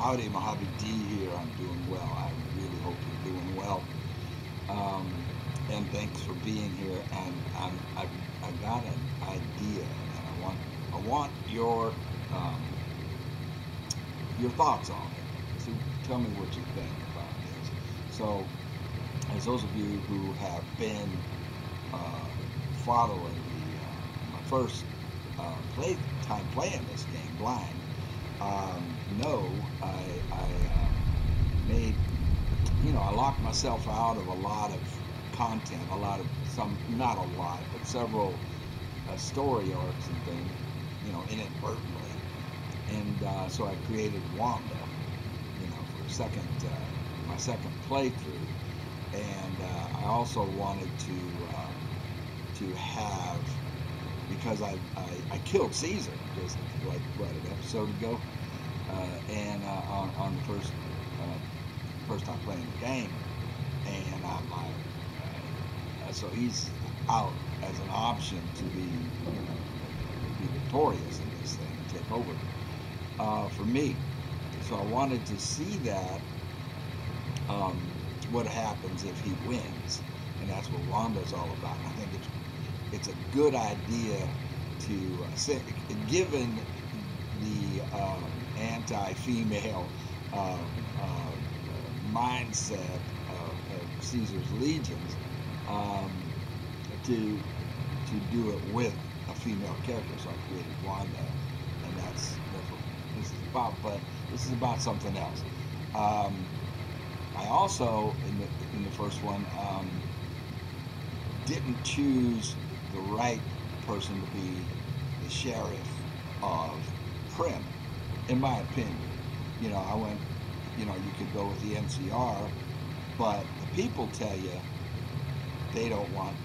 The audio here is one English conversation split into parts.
Howdy, Mojave D here. I'm doing well. I really hope you're doing well. Um, and thanks for being here. And I got an idea, and I want um, your thoughts on it. So tell me what you think about this. So, as those of you who have been uh, following my first time playing this game blind, no, made, I locked myself out of a lot of content, not a lot, but several story arcs and things, inadvertently. And so I created Wanda, for my second playthrough. And I also wanted to have, because I killed Caesar just like an episode ago, and on the first time playing the game, and so he's out as an option to be victorious in this thing and take over for me. So I wanted to see that what happens if he wins, and that's what Wanda's all about. And I think it's a good idea to say, given the anti-female mindset of Caesar's legions, to do it with a female character. So I created Wanda, and that's what this is about. But this is about something else. I also, in the first one, didn't choose the right person to be the sheriff of Prim, in my opinion. I went, you could go with the NCR, but the people tell you they don't want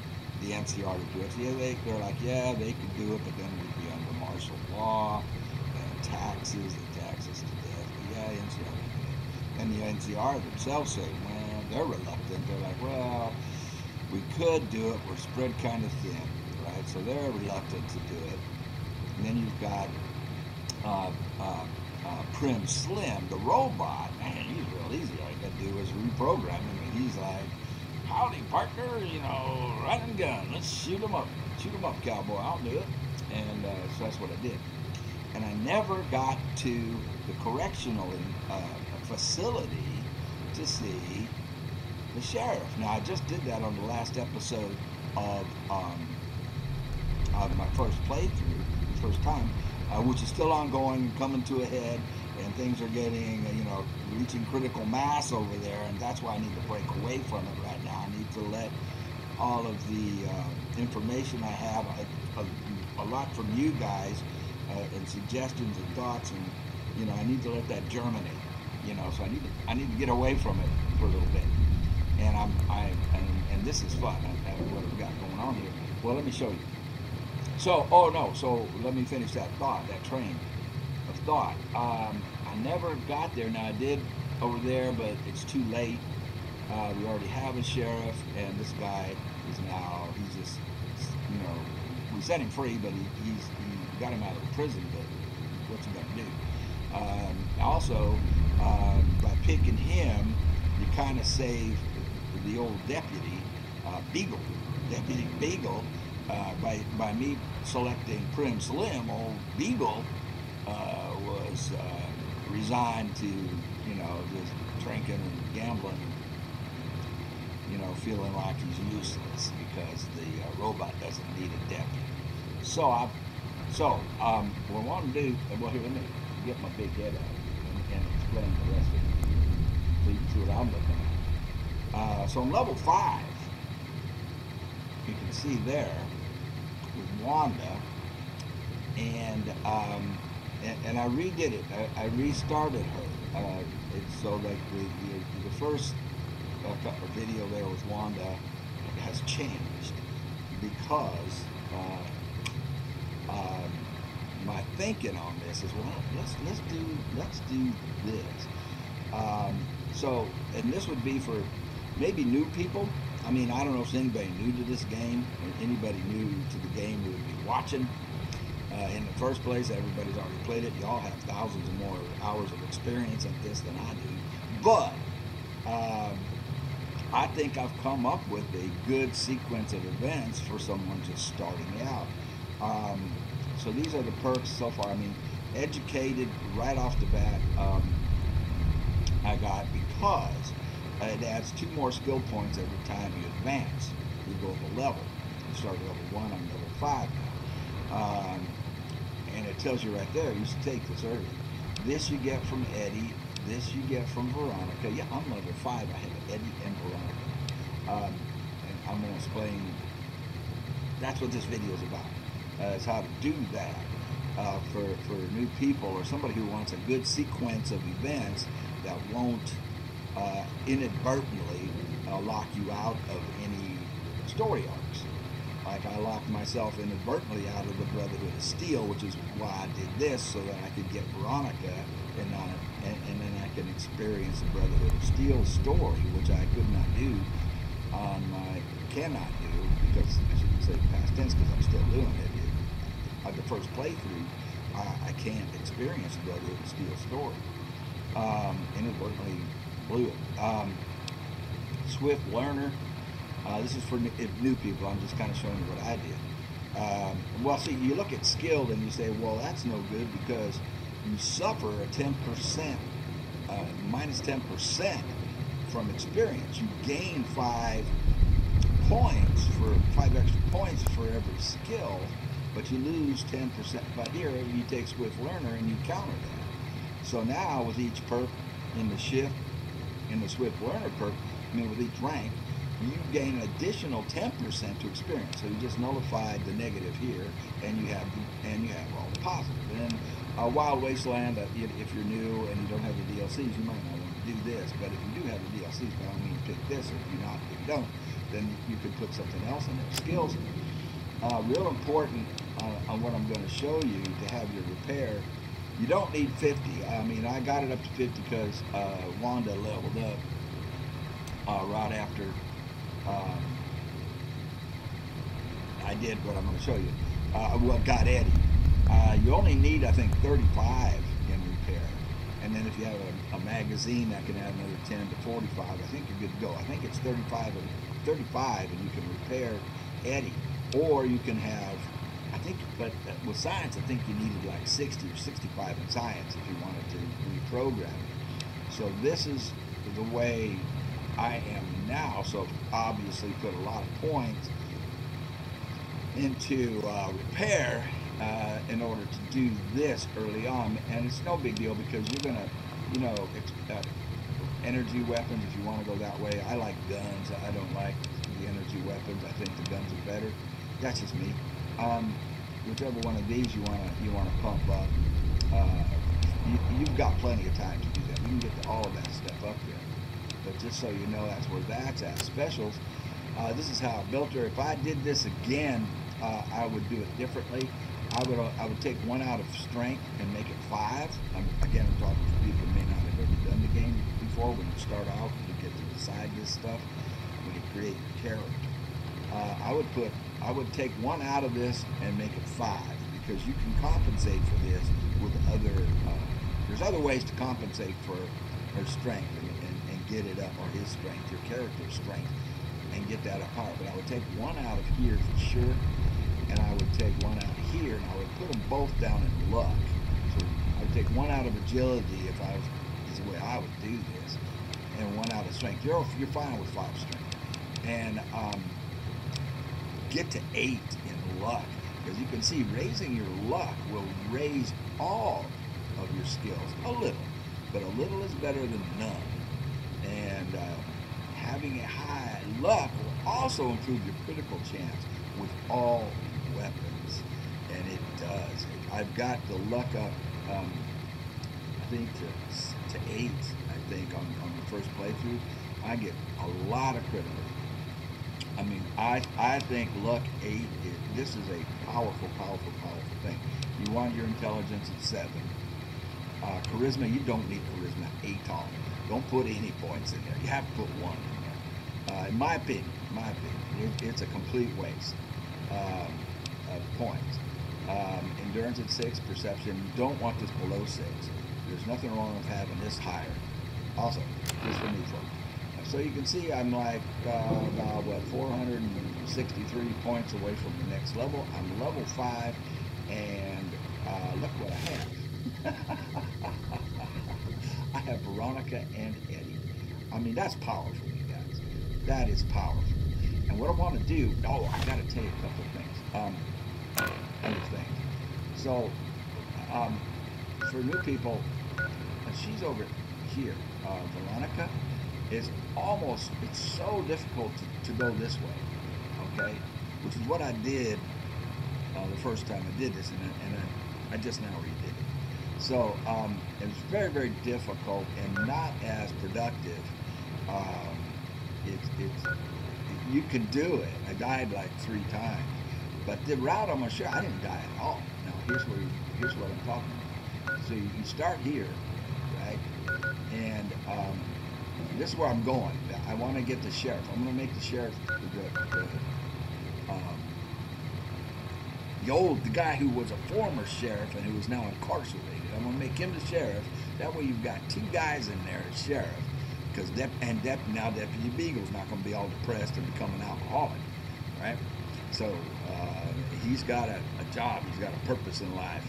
the NCR to do it. So they're like, yeah, they could do it, but then we'd be under martial law and taxes to death. But yeah, NCR can do it. And the NCR themselves say, well, they're reluctant. They're like, well, we could do it. We're spread kind of thin, right? So they're reluctant to do it. And then you've got Prim Slim, the robot. Man, he's real easy. All you got to do is reprogram him, and he's like, howdy, partner, run and gun. Let's shoot him up. Shoot him up, cowboy. I'll do it. And so that's what I did. And I never got to the correctional facility to see the sheriff. Now, I just did that on the last episode of my first playthrough, the first time, which is still ongoing, coming to a head, and things are getting, reaching critical mass over there, and that's why I need to break away from it right now. I need to let all of the information I have, a lot from you guys, and suggestions and thoughts, and I need to let that germinate. So I need to get away from it for a little bit, and and this is fun. What I've got going on here. Well, let me show you. So, so let me finish that thought, that train of thought. I never got there. Now I did over there, but it's too late. We already have a sheriff, and this guy is now, he's just, we set him free, but he got him out of the prison, but what's he gonna do? Also, by picking him, you kind of save the old deputy, Deputy Beagle, by me selecting Prim Slim. Old Beagle was resigned to, just drinking and gambling, feeling like he's useless because the robot doesn't need a deputy. So what I want to do, well, here, let me get my big head out and explain the rest of it so you can see what I'm looking at. So on level 5, you can see there with Wanda, and I redid it. I restarted her. So like the first video there with Wanda has changed because my thinking on this is, well, let's do this. So, and this would be for maybe new people. I mean, I don't know if there's anybody new to this game or anybody new to the game who would be watching. In the first place, everybody's already played it. Y'all have thousands of more hours of experience at this than I do. But I think I've come up with a good sequence of events for someone just starting out. So these are the perks so far. I mean, educated right off the bat, I got, because it adds 2 more skill points every time you advance. You go up a level. You start at level 1, I'm level 5 now. And it tells you right there, you should take this early. This you get from Eddie, this you get from Veronica. Yeah, I'm level 5, I have Eddie and Veronica. And I'm going to explain, that's what this video is about. Is how to do that for new people or somebody who wants a good sequence of events that won't inadvertently lock you out of any story arcs. Like I locked myself inadvertently out of the Brotherhood of Steel, which is why I did this, so that I could get Veronica and then I can experience the Brotherhood of Steel story, which I could not do on my, cannot do, because I shouldn't say past tense because I'm still doing it. The first playthrough, I can't experience the Brotherhood of Steel story. Inadvertently blew it. Swift Learner. This is for new people. I'm just kind of showing you what I did. Well, see, you look at skilled and you say, well, that's no good because you suffer a 10%, minus 10% from experience. You gain 5 extra points for every skill, but you lose 10%. But here, you take Swift Learner and you counter that. So now with each perk in the shift, in the Swift Learner perk, with each rank, you gain an additional 10% to experience. So you just nullified the negative here, and you have all the positive. And Wild Wasteland, if you're new and you don't have the DLCs, you might not want to do this. But if you do have the DLCs, by all means pick this. Or if you don't, then you could put something else in there. Skills, real important on what I'm going to show you to have your repair. You don't need 50. I mean, I got it up to 50 because Wanda leveled up right after I did what I'm going to show you. Got Eddie. You only need, I think, 35 in repair. And then if you have a magazine that can add another 10 to 45, I think you're good to go. I think it's 35 and you can repair Eddie. Or you can have, I think, but with science, I think you needed like 60 or 65 in science if you wanted to reprogram it. So this is the way I am now. So obviously put a lot of points into repair in order to do this early on. And it's no big deal because you're going to, energy weapons, if you want to go that way. I like guns. I don't like the energy weapons. I think the guns are better. That's just me. Whichever one of these you want to pump up, you've got plenty of time to do that. You can get to all of that stuff up there. But just so you know, that's where that's at. Specials. This is how I built her. If I did this again, I would do it differently. I would take 1 out of strength and make it 5. Again, I'm talking to people who may not have ever done the game before. When you start out, you get to decide this stuff. When you create your character, I would take 1 out of this and make it 5, because you can compensate for this with other. There's other ways to compensate for her strength and get it up, or his strength, your character's strength, and get that up higher. But I would take 1 out of here for sure, and I would take 1 out of here, and I would put them both down in luck. So I would take 1 out of agility if I was, is the way I would do this, and 1 out of strength. You're fine with 5 strength, and get to 8 in luck, because you can see raising your luck will raise all of your skills a little, but a little is better than none. And having a high luck will also improve your critical chance with all weapons, and it does. I've got the luck up, I think to 8. I think on the first playthrough, I get a lot of critical. I mean, I think luck 8 this is a powerful thing. You want your intelligence at 7. Charisma, you don't need charisma at all. Don't put any points in there. You have to put 1 in there. In my opinion, it's a complete waste of points. Endurance at 6, perception. You don't want this below 6. There's nothing wrong with having this higher. Also, just for neutral. So you can see I'm like about, what, 463 points away from the next level. I'm level 5, and look what I have. I have Veronica and Eddie. I mean, that's powerful, you guys. That is powerful. And what I want to do, I got to tell you a couple of things. Other things. So, for new people, she's over here. Veronica is it's so difficult to go this way, okay? Which is what I did the first time I did this, and I just now redid it. So, it was very, very difficult and not as productive. You can do it. I died like 3 times. But the route I'm going to show, I didn't die at all. Now, here's what I'm talking about. So you start here, right? And this is where I'm going. I want to get the sheriff. I'm going to make the sheriff the guy who was a former sheriff and who is now incarcerated. I'm going to make him the sheriff. That way you've got 2 guys in there as sheriff. Because now Deputy Beagle's not going to be all depressed and become an alcoholic, right? So he's got a job, he's got a purpose in life,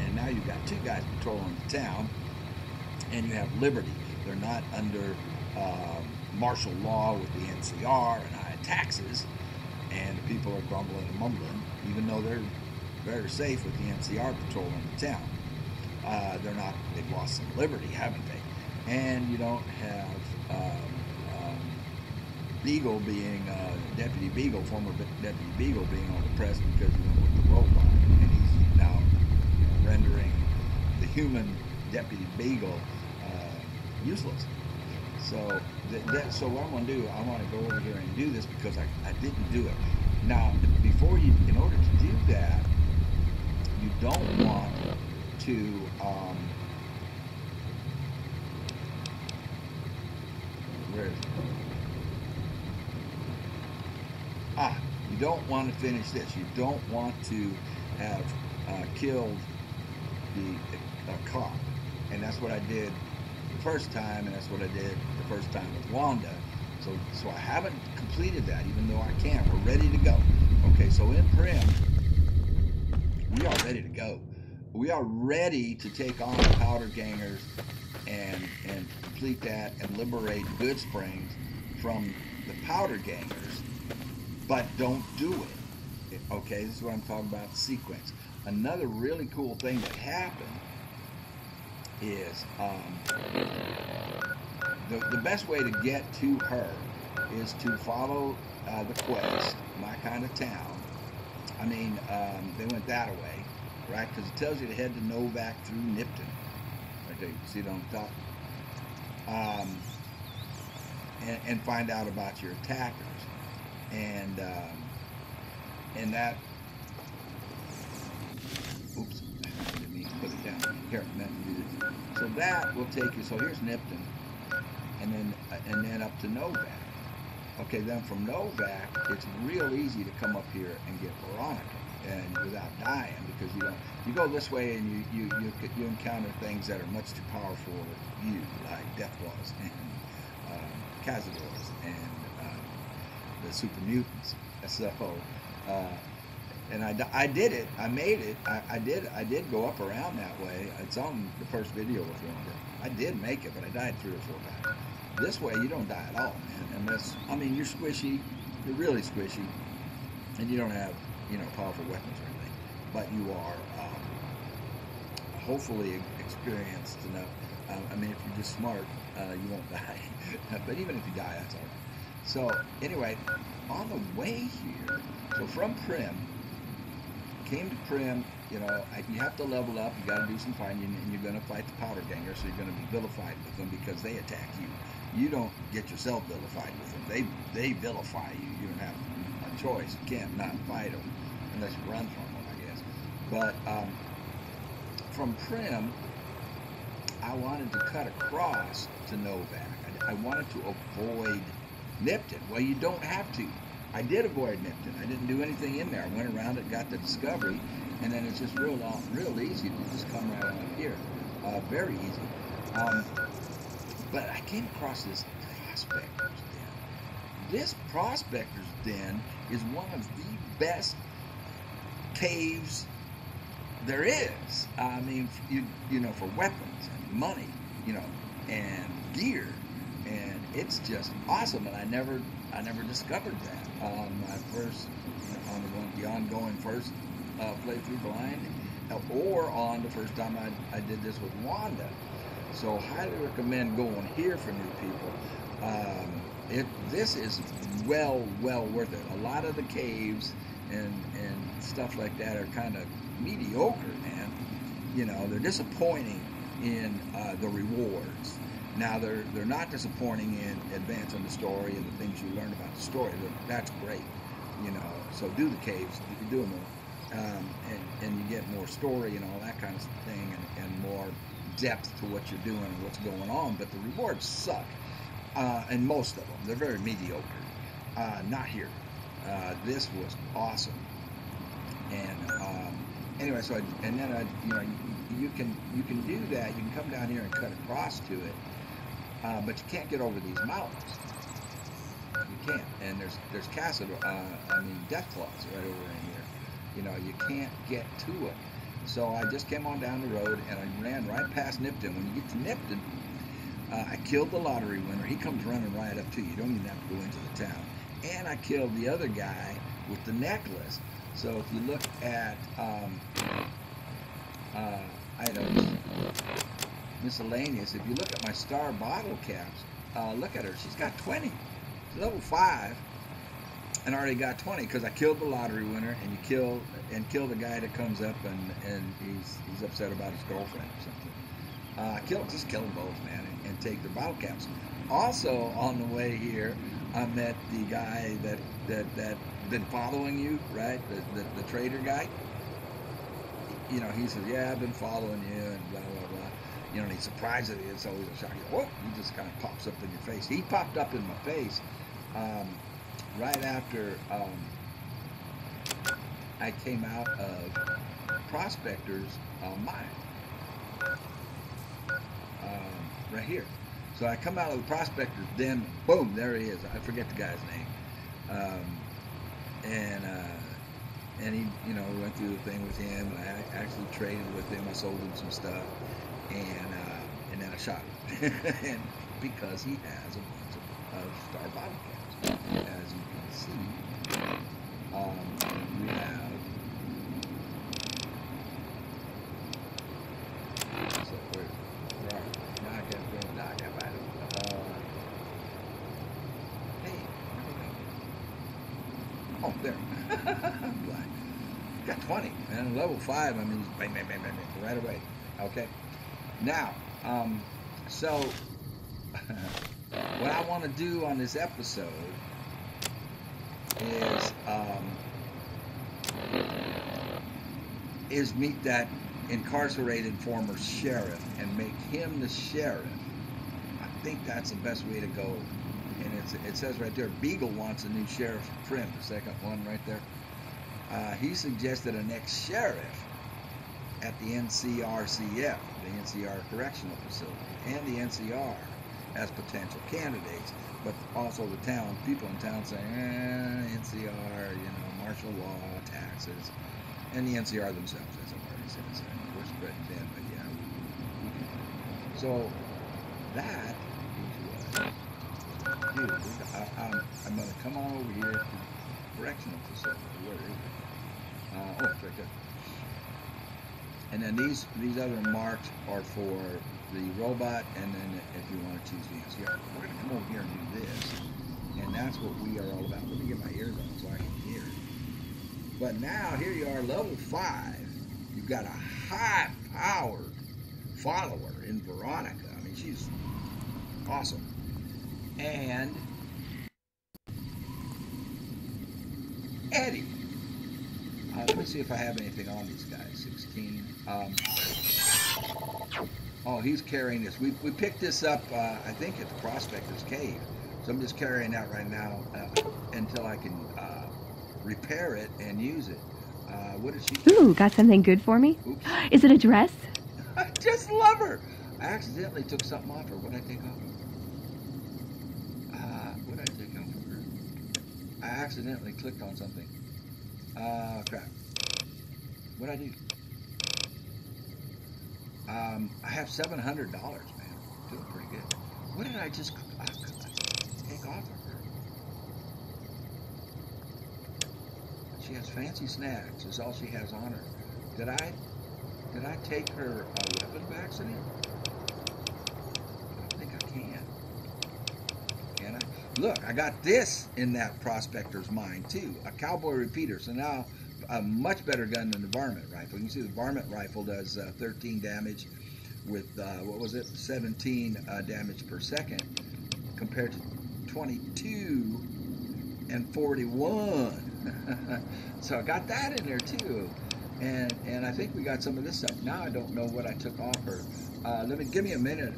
and now you've got 2 guys patrolling the town, and you have liberty. They're not under martial law with the NCR and high taxes, and people are grumbling and mumbling, even though they're very safe with the NCR patrolling the town. They've lost some liberty, haven't they? And you don't have Beagle being, Deputy Beagle, former Deputy Beagle being all depressed because he went with the robot, and he's now rendering the human Deputy Beagle useless. So, so what I'm going to do, I want to go over here and do this because I didn't do it. Now, in order to do that, you don't want to, where is it? You don't want to finish this. You don't want to have killed the cop. And that's what I did the first time, and that's what I did the first time with Wanda. So I haven't completed that, even though I can. We're ready to go. Okay, so in Prim, we are ready to go. We are ready to take on the powder gangers and complete that and liberate Good Springs from the powder gangers. But don't do it. Okay, this is what I'm talking about, sequence. Another really cool thing that happened is the best way to get to her is to follow the quest, My Kind of Town. I mean, they went that way, right? Because it tells you to head to Novak through Nipton. Right there, you can see it on top. And find out about your attackers. And that, oops, I didn't mean to put it down. Here, I meant to do this. So that will take you, so here's Nipton, and then up to Novak. Okay, then from Novak, it's real easy to come up here and get Veronica, and without dying, because you go this way and you encounter things that are much too powerful for you, like Deathclaws and Cazadors and the Super Mutants. So, and I did it. I made it. I did go up around that way. It's on the first video with Wanda. I did make it, but I died 3 or 4 times. This way, you don't die at all, man. Unless, I mean, you're squishy. You're really squishy, and you don't have, powerful weapons or anything. But you are hopefully experienced enough. I mean, if you're just smart, you won't die. But even if you die, that's all right. So anyway, on the way here, so from Prim, came to Prim, you have to level up, you got to do some fighting, and you're going to fight the powder gangers, so you're going to be vilified with them because they attack you. You don't get yourself vilified with them. They vilify you. You don't have a choice. You can't not fight them unless you run from them, I guess. But from Prim, I wanted to cut across to Novak. I wanted to avoid Nipton. Well, you don't have to. I did avoid Nipton. I didn't do anything in there. I went around it, got the discovery, and then it's just real easy to just come right on up here. Very easy. But I came across this prospector's den. This prospector's den is one of the best caves there is. I mean, you know, for weapons and money, you know, and gear, and it's just awesome. And I never discovered that on my first, you know, on the ongoing first playthrough blind, or on the first time I did this with Wanda. So highly recommend going here for new people. This is well worth it. A lot of the caves and stuff like that are kind of mediocre, man. You know, they're disappointing in the rewards. Now they're not disappointing in advancing the story and the things you learn about the story. That's great, you know. So do the caves, you can do them more, and you get more story and all that kind of thing, and more depth to what you're doing and what's going on. But the rewards suck, and most of them they're very mediocre. Not here. This was awesome, and anyway, so you know, you can do that. You can come down here and cut across to it, but you can't get over these mountains. You can't, and there's death claws right over in here. You know, you can't get to it. So I just came on down the road and I ran right past Nipton. When you get to Nipton, I killed the lottery winner. He comes running right up to you. You don't even have to go into the town. And I killed the other guy with the necklace. So if you look at items, miscellaneous, if you look at my star bottle caps, look at her. She's got 20. She's level 5 and already got 20 because I killed the lottery winner, and you kill the guy that comes up and he's upset about his girlfriend or something. Just kill them both, man, and take their bottle caps. Also on the way here, I met the guy that been following you, right? The trader guy. You know, he says, "Yeah, I've been following you," and blah blah blah. You know, and he's surprised that it's always a shock. Whoa! He just kind of pops up in your face. He popped up in my face right after I came out of Prospector's mine, right here. So I come out of the Prospector's den, boom, there he is. I forget the guy's name. And he, you know, went through the thing with him, and I actually traded with him. I sold him some stuff, and then I shot him, and because he has a bunch of star bottle caps, as you can see, we have. So where are we? Now I can't find it. Hey, where we go? Oh, there. I'm blind. Got 20, man. Level 5, I mean, bang, bang, bang, bang, bang, right away. Okay. Now, so what I want to do on this episode is meet that incarcerated former sheriff and make him the sheriff. I think that's the best way to go. And it says right there, Beagle wants a new sheriff friend. The second one right there. He suggested an ex-sheriff at the NCRCF, the NCR Correctional Facility, and the NCR as potential candidates, but also the town, people in town saying, NCR, you know, martial law, taxes, and the NCR themselves, as I've already said, we're spreading thin, but yeah, we can. So that is what, dude, I'm going to come on over here to the Correctional Facility. Where is it? Oh, it's right there. And then these other marks are for the robot, and then if you want to choose the NCR. We're going to come over here and do this, and that's what we are all about. Let me get my ears on so I can hear. But now, here you are, level 5. You've got a high-powered follower in Veronica. I mean, she's awesome. And Eddie. Let me see if I have anything on these guys. 16. Oh, he's carrying this. We picked this up, I think, at the Prospector's Cave. So I'm just carrying that right now until I can repair it and use it. What did she... Ooh, got something good for me? Oops. Is it a dress? I just love her. I accidentally took something off her. What did I take off her? What did I take off of her? I accidentally clicked on something. Crap. What did I do? I have $700, man. Doing pretty good. What did I just take off of her? She has fancy snacks. Is all she has on her. Did I take her weapon by accident? I don't think I can. Can I? Look, I got this in that prospector's mind too. A cowboy repeater. So now a much better gun than the varmint rifle. You can see the varmint rifle does 13 damage with, what was it, 17 damage per second compared to 22 and 41. So I got that in there too. And I think we got some of this stuff. Now I don't know what I took off her. Give me a minute.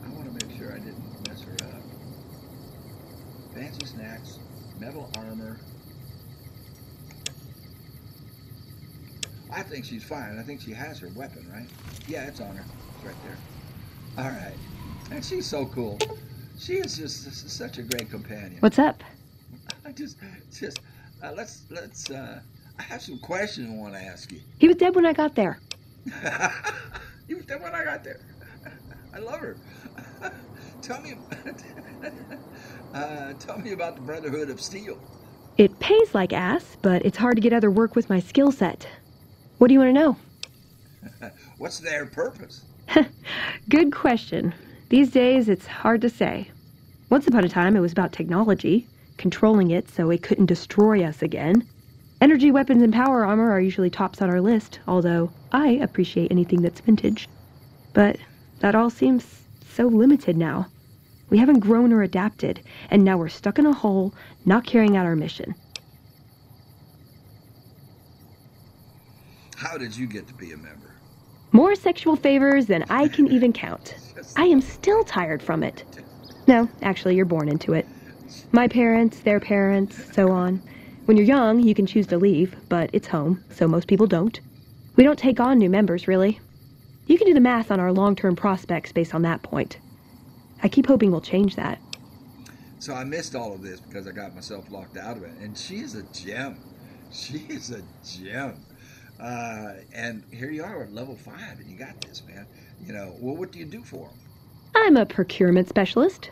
I want to make sure I didn't mess her up. Fancy snacks, metal armor. I think she's fine. I think she has her weapon, right? Yeah, it's on her. It's right there. All right. And she's so cool. She is just such a great companion. What's up? Let's I have some questions I want to ask you. He was dead when I got there. He was dead when I got there. I love her. Tell me about the Brotherhood of Steel. It pays like ass, but it's hard to get other work with my skill set. What do you want to know? What's their purpose? Good question. These days, it's hard to say. Once upon a time, it was about technology, controlling it so it couldn't destroy us again. Energy weapons and power armor are usually tops on our list, although I appreciate anything that's vintage. But that all seems so limited now. We haven't grown or adapted, and now we're stuck in a hole, not carrying out our mission. How did you get to be a member? More sexual favors than I can even count. I am still tired from it. No, actually, you're born into it. My parents, their parents, so on. When you're young, you can choose to leave, but it's home, so most people don't. We don't take on new members, really. You can do the math on our long-term prospects based on that point. I keep hoping we'll change that. So I missed all of this because I got myself locked out of it. And she's a gem. She is a gem. And here you are at level 5, and you got this, man. You know, well, what do you do for them? I'm a procurement specialist.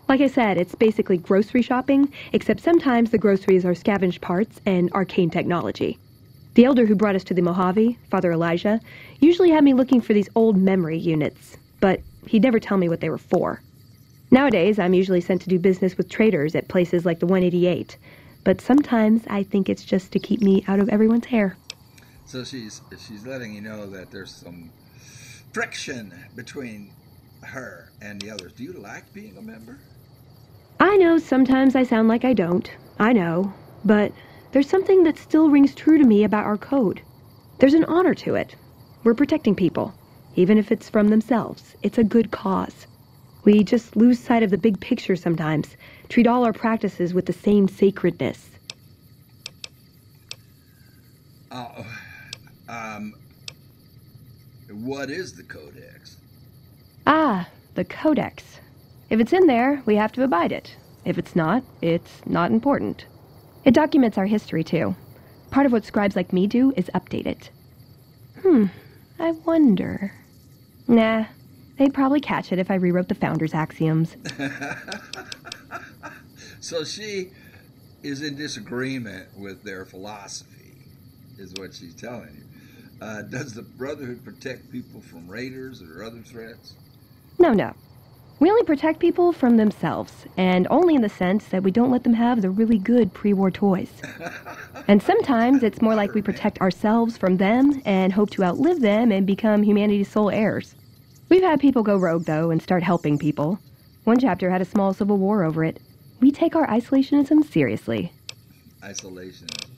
Like I said, it's basically grocery shopping, except sometimes the groceries are scavenged parts and arcane technology. The elder who brought us to the Mojave, Father Elijah, usually had me looking for these old memory units, but he'd never tell me what they were for. Nowadays, I'm usually sent to do business with traders at places like the 188, but sometimes I think it's just to keep me out of everyone's hair. So she's letting you know that there's some friction between her and the others. Do you like being a member? I know sometimes I sound like I don't. I know. But there's something that still rings true to me about our code. There's an honor to it. We're protecting people. Even if it's from themselves. It's a good cause. We just lose sight of the big picture sometimes. Treat all our practices with the same sacredness. What is the Codex? Ah, the Codex. If it's in there, we have to abide it. If it's not not important. It documents our history, too. Part of what scribes like me do is update it. I wonder... Nah, they'd probably catch it if I rewrote the Founder's Axioms. So she is in disagreement with their philosophy, is what she's telling you. Does the Brotherhood protect people from raiders or other threats? No. We only protect people from themselves, and only in the sense that we don't let them have the really good pre-war toys. And sometimes it's more like we protect ourselves from them and hope to outlive them and become humanity's sole heirs. We've had people go rogue, though, and start helping people. One chapter had a small civil war over it. We take our isolationism seriously. Isolationism.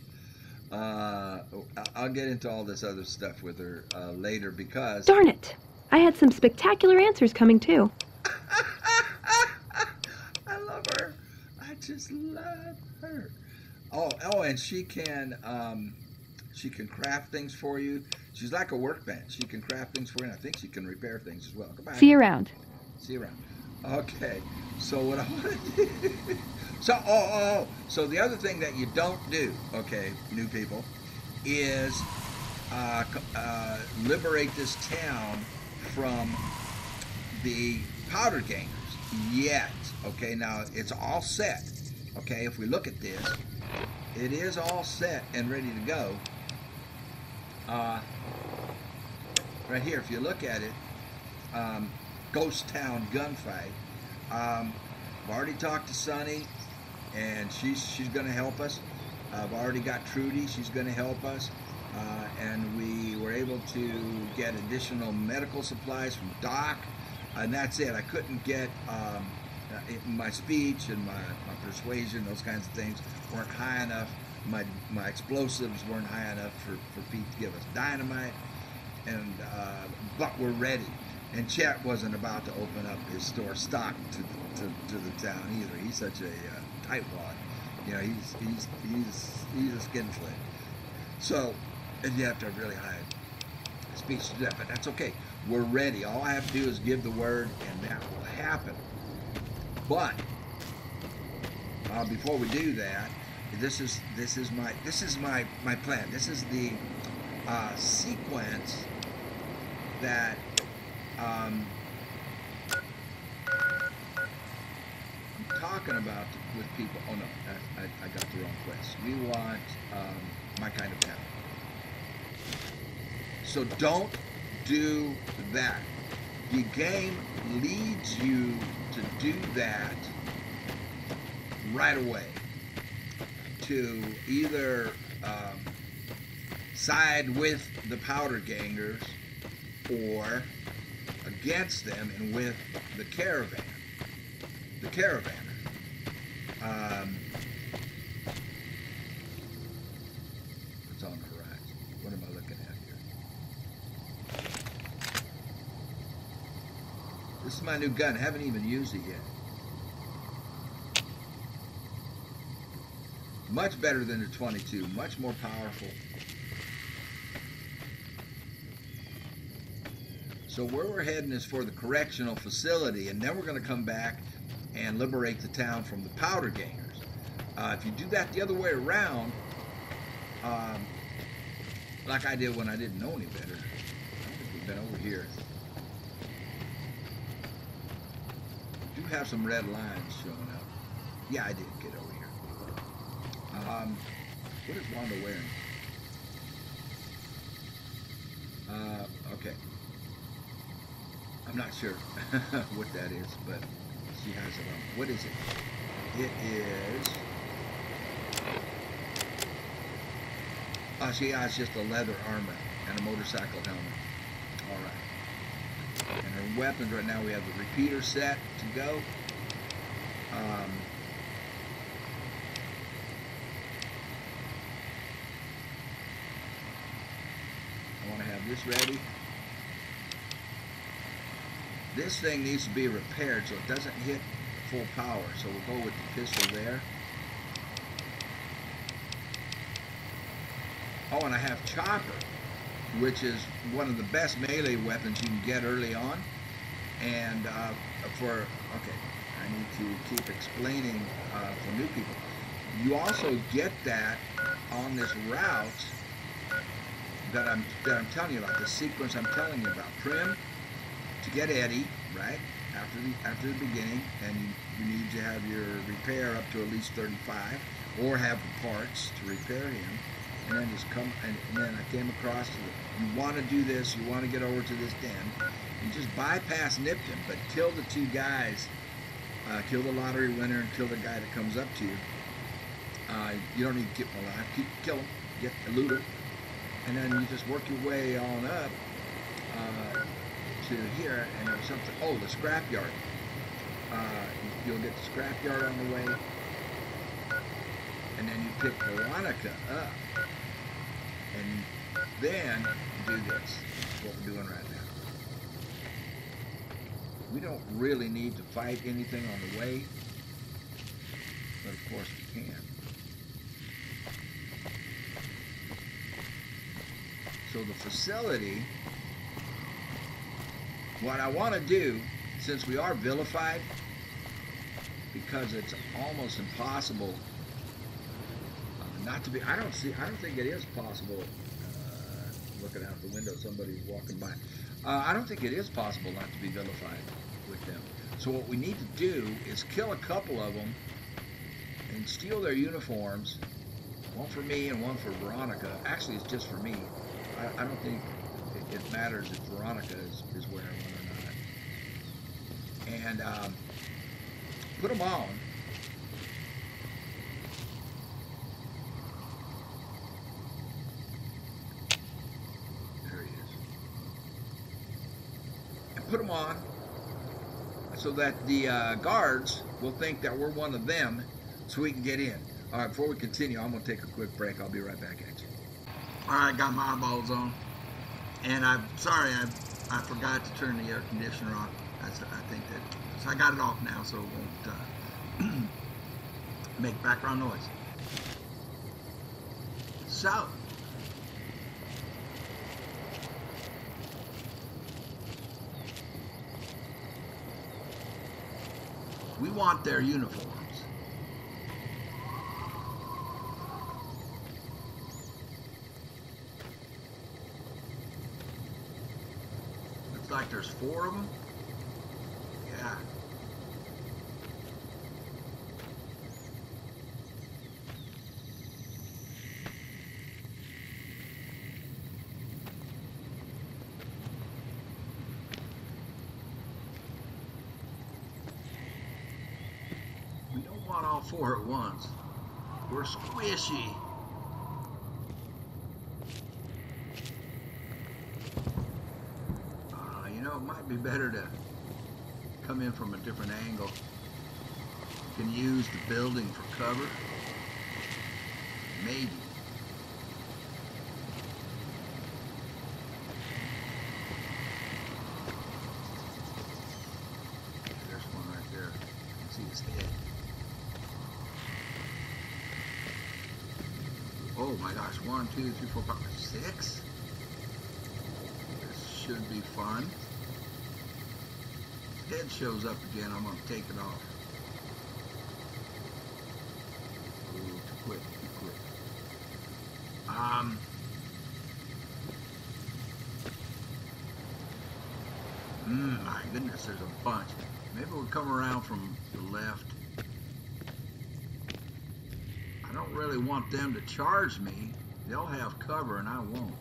I'll get into all this other stuff with her later because... Darn it! I had some spectacular answers coming, too. I love her. I just love her. Oh, and she can She can craft things for you. She's like a workbench. She can craft things for you, and I think she can repair things as well. Goodbye. See you around. See you around. Okay, so what I want to do... So the other thing that you don't do, okay, new people, is liberate this town from the powder gangers yet. Okay, now it's all set. Okay, if we look at this, it is all set and ready to go. Right here, if you look at it, Ghost Town gunfight. I've already talked to Sunny, and she's going to help us. I've already got Trudy. She's going to help us. And we were able to get additional medical supplies from Doc, and that's it. I couldn't get my speech and my persuasion, those kinds of things weren't high enough. My explosives weren't high enough for Pete to give us dynamite, and but we're ready. And Chet wasn't about to open up his store stock to the town either. He's such a tightwad. You know, he's a skinflint. So, and you have to have really high speech to do that, but that's okay. We're ready. All I have to do is give the word, and that will happen. But before we do that, this is my plan. This is the sequence that I'm talking about with people. Oh no, I got the wrong quest. We want my kind of town. So don't do that. The game leads you to do that right away. To either side with the powder gangers or against them and with the caravan. The caravaner. What's on the horizon? What am I looking at here? This is my new gun. I haven't even used it yet. Much better than the 22. Much more powerful. So where we're heading is for the correctional facility, and then we're going to come back and liberate the town from the powder gangers. If you do that the other way around, like I did when I didn't know any better, I think we've been over here. We do have some red lines showing up. Yeah, I did get over here. What is Wanda wearing? Okay. I'm not sure what that is, but she has it on. What is it? It is... she has just a leather armor and a motorcycle helmet. Alright. And her weapons right now, we have the repeater set to go. I want to have this ready. This thing needs to be repaired so it doesn't hit full power. So we'll go with the pistol there. Oh, and I have Chopper, which is one of the best melee weapons you can get early on. And okay, I need to keep explaining for new people. You also get that on this route that I'm telling you about, the sequence I'm telling you about. Prim, to get Eddie, right, after the beginning, and you need to have your repair up to at least 35, or have the parts to repair him, and then just come, and then I came across to you want to do this, you want to get over to this den, you just bypass Nipton, but kill the two guys, kill the lottery winner and kill the guy that comes up to you. You don't need to keep them alive, kill them, get the looter, and then you just work your way on up to here, and there's something. Oh, the scrapyard. You'll get the scrapyard on the way, and then you pick Veronica up, and then do this. What we're doing right now. We don't really need to fight anything on the way, but of course we can. So the facility, what I want to do, since we are vilified, because it's almost impossible not to be, I don't think it is possible, looking out the window, somebody's walking by. I don't think it is possible not to be vilified with them. So what we need to do is kill a couple of them and steal their uniforms, one for me and one for Veronica. Actually, it's just for me. I don't think it matters if Veronica is wearing one or not. And put them on. There he is. And put them on so that the guards will think that we're one of them, so we can get in. All right, before we continue, I'm going to take a quick break. I'll be right back at you. All right, got my eyeballs on. And I'm sorry, I forgot to turn the air conditioner on. I think that, so I got it off now, so it won't make background noise. So, we want their uniforms. Looks like there's 4 of them. Yeah. We don't want all 4 at once. We're squishy. You know, it might be better to come in from a different angle. You can use the building for cover. Maybe. There's one right there. You can see his head. Oh my gosh, 1, 2, 3, 4, 5, 6. This should be fun. Head shows up again, I'm going to take it off. Ooh, too quick, too quick. My goodness, there's a bunch. Maybe we'll come around from the left. I don't really want them to charge me. They'll have cover and I won't.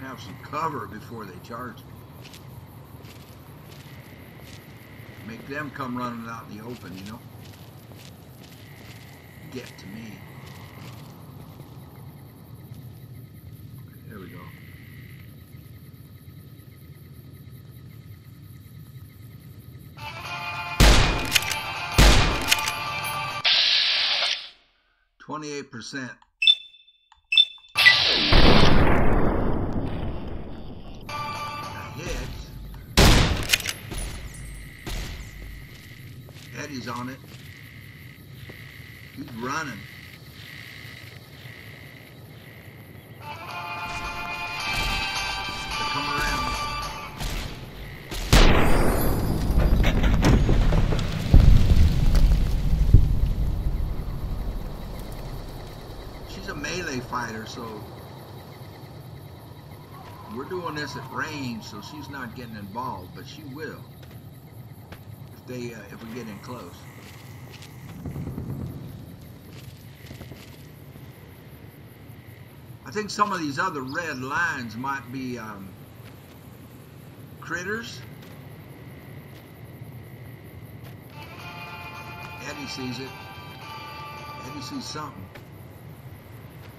I'll have some cover before they charge me. Make them come running out in the open, you know? Get to me. There we go. %. Hit. Eddie's on it. He's running. They come around. She's a melee fighter, so we're doing this at range, so she's not getting involved, but she will if we get in close. I think some of these other red lines might be critters. Eddie sees it. Eddie sees something.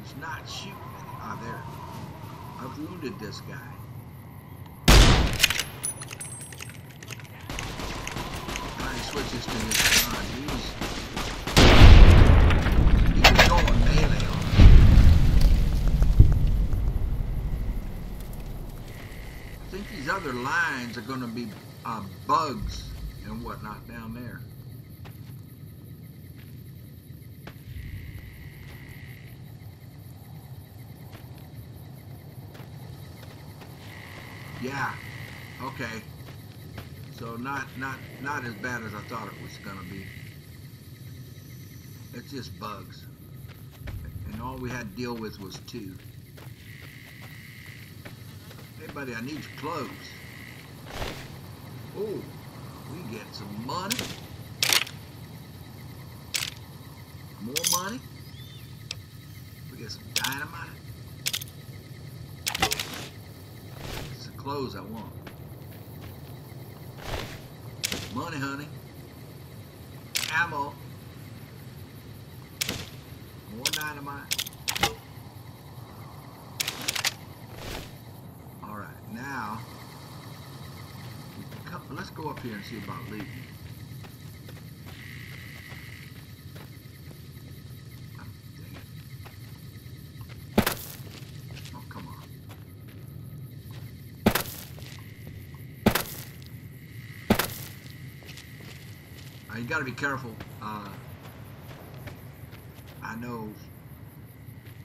He's not shooting it. Ah, there. I've wounded this guy. Trying to switch this to his gun. He's going melee on it. I think these other lines are going to be bugs and whatnot down there. Yeah. Okay. So not as bad as I thought it was gonna be. It's just bugs, and all we had to deal with was 2. Hey, buddy, I need your clothes. Oh, we get some money. More money. We get some dynamite. It's the clothes I want. Money, honey. Ammo. More dynamite. Alright, now let's go up here and see about looting. Oh, dang it. Oh, come on. You gotta be careful. I know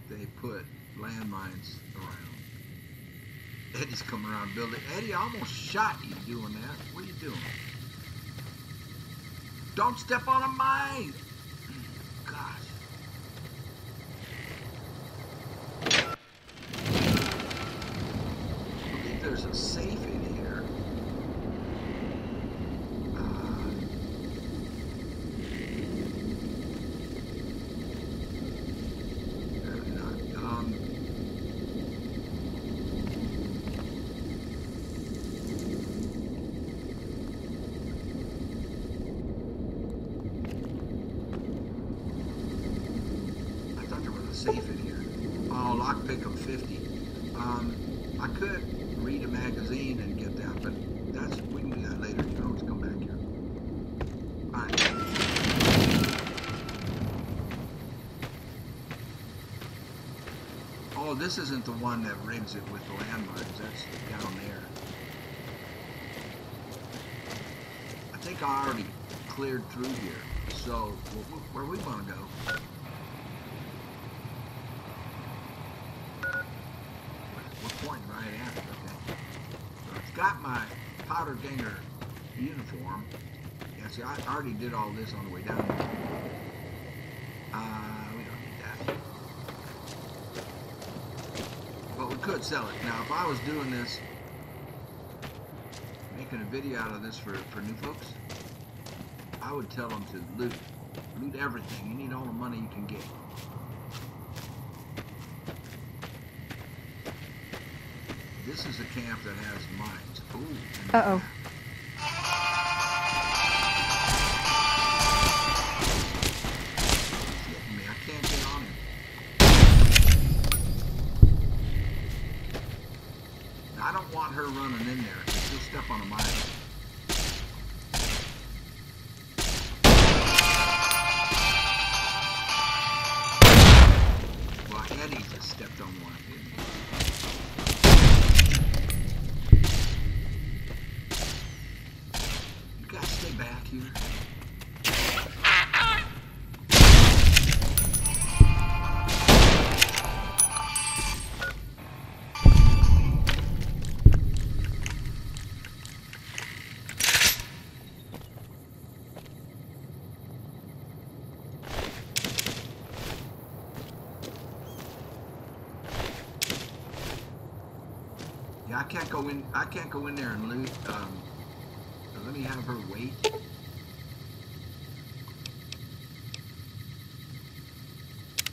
they put landmines around. Eddie's coming around building. Eddie, I almost shot you doing that. What are you doing? Don't step on a mine! Gosh. I believe there's a safe in here. Safe in here. Oh, lockpick of 50. I could read a magazine and get that, but we can do that later. You can always come back here. Alright. Oh, this isn't the one that rigs it with the landmines. That's down there. I think I already cleared through here. So, where we want to go? Point right after, okay. So it's got my powder ganger uniform. Yeah, see, I already did all this on the way down here. We don't need that. But we could sell it. Now, if I was doing this, making a video out of this for new folks, I would tell them to loot everything. You need all the money you can get. This is a camp that has mines. Ooh. Uh-oh. He's hitting me. I can't get on him. Now, I don't want her running in there because she'll step on a mine. Well, Eddie just stepped on one, didn't he? Stay back here. Yeah, I can't go in there and loot. Let me have her wait.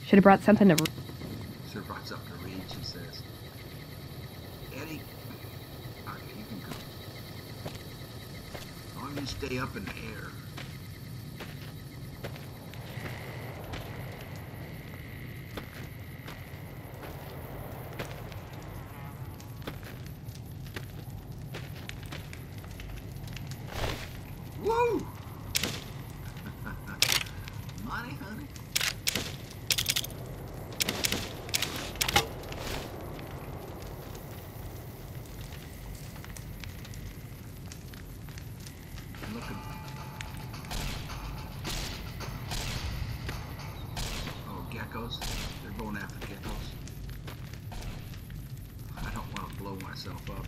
Should have brought something to... Should have brought something to read, she says. Eddie. Okay, you can go. As long as you stay up in the air. Woo! Money, honey. I'm looking. Oh, geckos. They're going after geckos. I don't want to blow myself up.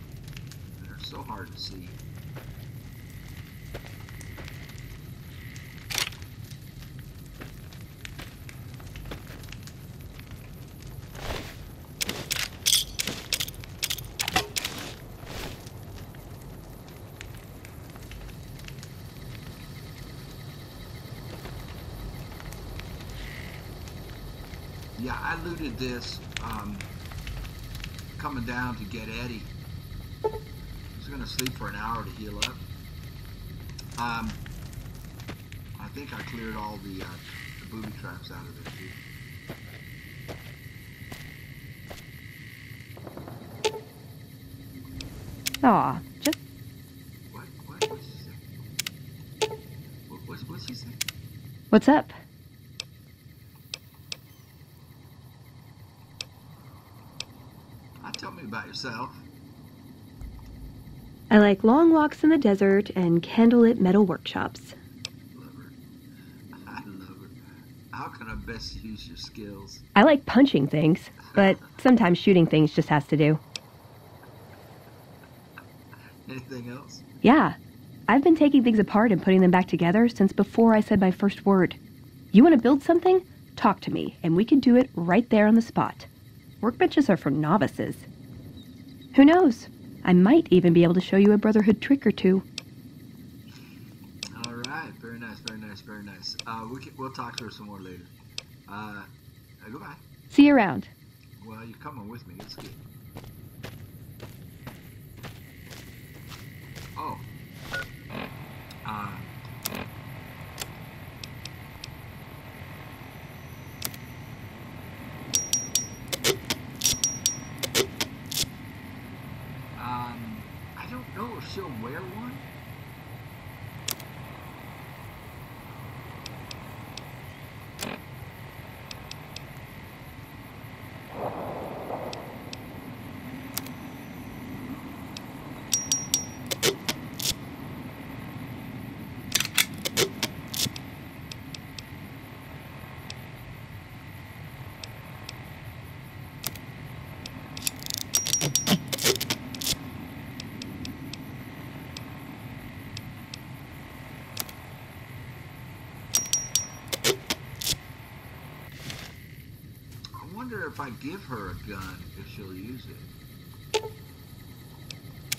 so hard to see. Yeah, I looted this coming down to get Eddie. He's going to sleep for an hour to heal up. I think I cleared all the booby traps out of there too. Aw, just... What'd she say? What'd she say? What's up? Tell me about yourself. I like long walks in the desert and candlelit metal workshops. Love her. I love her. How can I best use your skills? I like punching things, but sometimes shooting things just has to do. Anything else? Yeah. I've been taking things apart and putting them back together since before I said my first word. You want to build something? Talk to me, and we can do it right there on the spot. Workbenches are for novices. Who knows? I might even be able to show you a Brotherhood trick or two. All right. Very nice, very nice, very nice. We'll talk to her some more later. Goodbye. See you around. Well, you're coming with me. It's good. Oh. I don't know if she'll wear one. I wonder if I give her a gun, if she'll use it.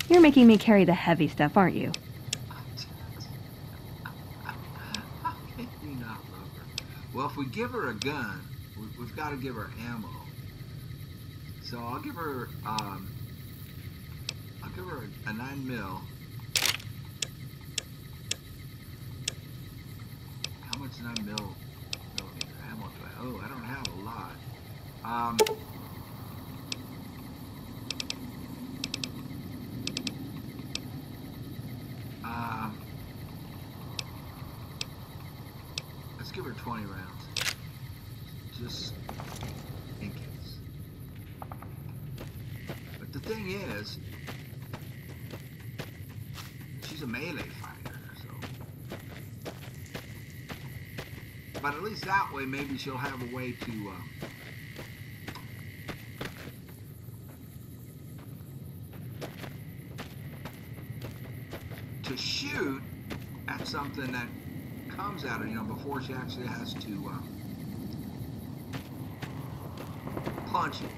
You're making me carry the heavy stuff, aren't you? How can you not love her? Well, if we give her a gun, we've got to give her ammo. So I'll give her a 9mm. How much 9mm ammo do I? Oh, I don't have a lot. Let's give her 20 rounds, just in case. But the thing is, she's a melee fighter, so. But at least that way, maybe she'll have a way to shoot at something that comes at her, before she actually has to punch it.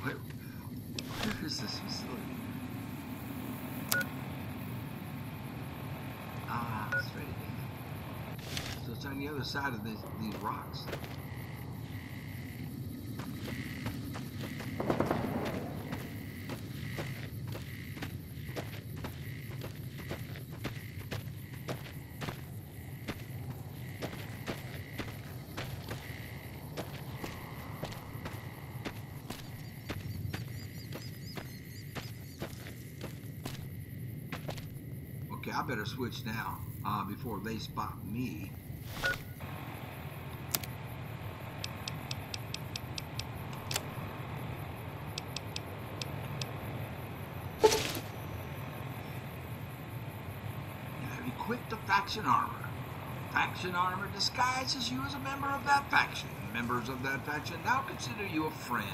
Where is this facility? It's right there. So it's on the other side of these rocks. Okay, I better switch now before they spot me. I've equipped up that faction armor. Faction armor disguises you as a member of that faction. Members of that faction now consider you a friend,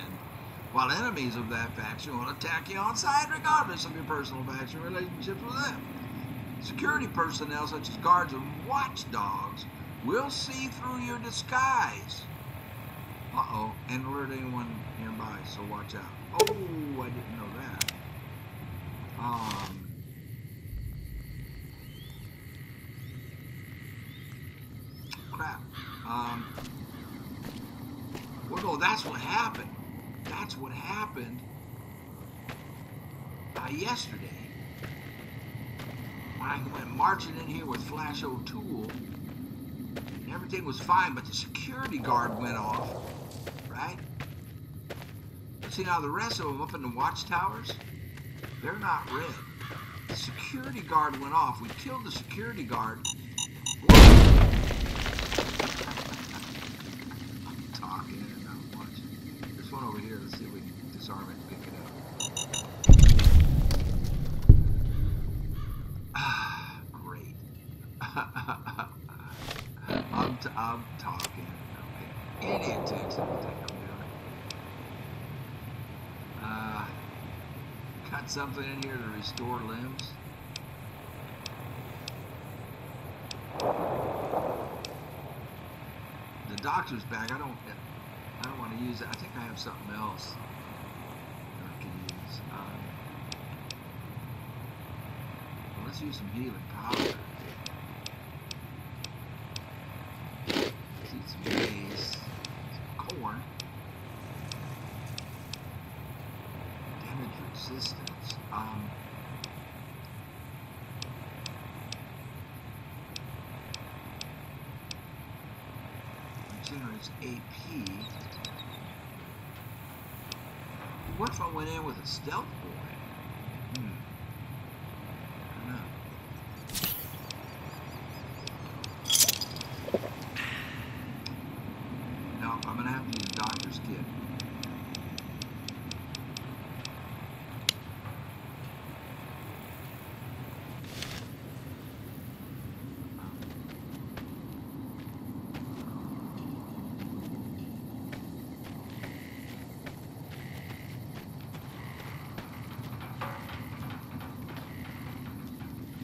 while enemies of that faction will attack you on sight regardless of your personal faction relationships with them. Security personnel such as guards and watchdogs will see through your disguise. Uh-oh, and alert anyone nearby, so watch out. Oh, I didn't know that. Crap. Well, no, that's what happened. That's what happened yesterday. When I went marching in here with Flash O'Toole, and everything was fine, but the security guard went off, right? But see, now the rest of them up in the watchtowers, they're not red. The security guard went off. We killed the security guard. I'm talking and not watching. There's one over here. Let's see if we can disarm it and pick it up. Great. I'm talking. Okay. Idiot takes everything I'm doing. Got something in here to restore limbs. The doctor's bag. I don't want to use it. I think I have something else that I can use. Well, let's use some healing powder. Let's eat some maize, some corn. Damage resistance. Generates AP. What if I went in with a stealth boy? I don't know. No, I'm gonna have to use doctor's kit.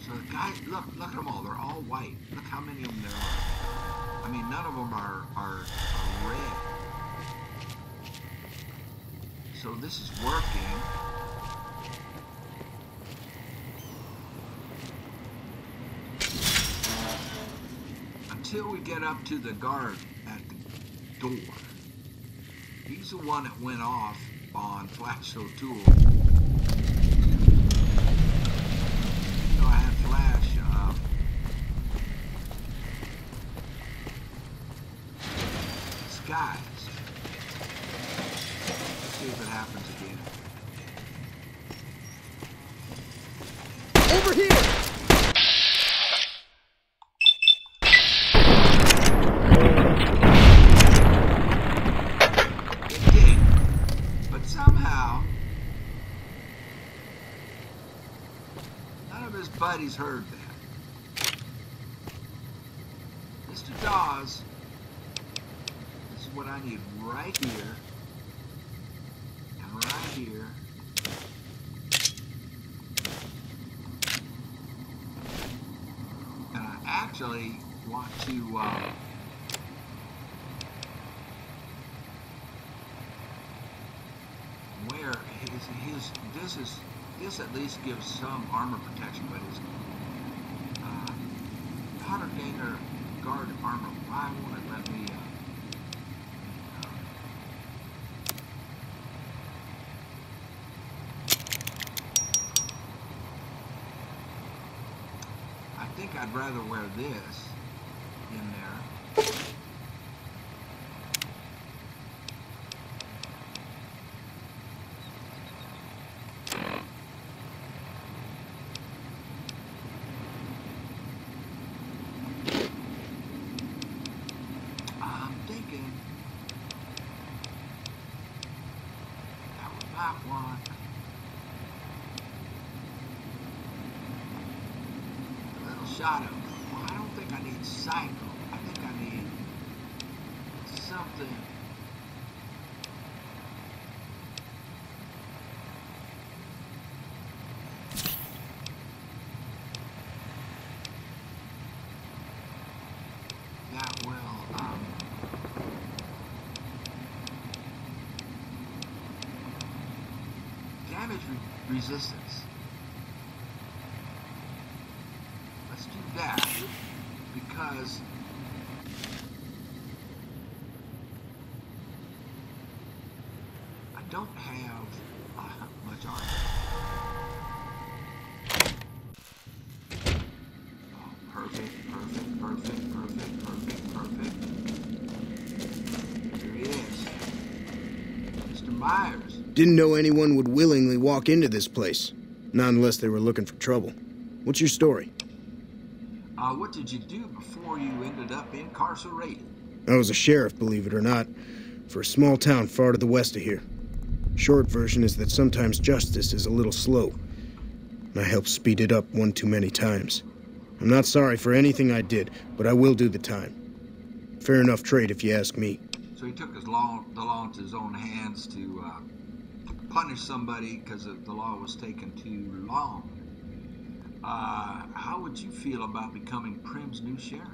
So the guys, look at them all. They're all white. Look how many of them there are. I mean, none of them are red. So this is working. Until we get up to the guard at the door. He's the one that went off on Flash O'Toole. I had Flash disguised. Let's see if it happens again. Over here! It did. But somehow none of his buddies heard that. Mr. Dawes, this is what I need right here and right here. And I actually want to wear this at least gives some armor protection, but his powder gainer guard armor, why won't it let me I think I'd rather wear this in there. That one. A little shot of, well, I don't Psycho. I think I need something. That will, damage resistance. Let's do that because I don't have much armor. Oh, perfect. Here he is. Mr. Myers. Didn't know anyone would willingly walk into this place. Not unless they were looking for trouble. What's your story? What did you do before you ended up incarcerated? I was a sheriff, believe it or not, for a small town far to the west of here. Short version is that sometimes justice is a little slow, and I helped speed it up one too many times. I'm not sorry for anything I did, but I will do the time. Fair enough trade if you ask me. So he took the law into his own hands to punish somebody because the law was taking too long. How would you feel about becoming Prim's new sheriff?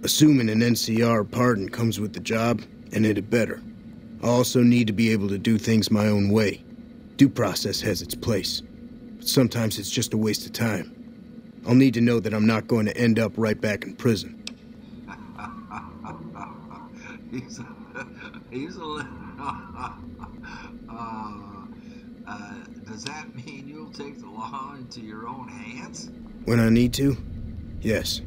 Assuming an NCR pardon comes with the job, and it had better. I also need to be able to do things my own way. Due process has its place, but sometimes it's just a waste of time. I'll need to know that I'm not going to end up right back in prison. He's a little... does that mean you'll take the law into your own hands? When I need to? Yes.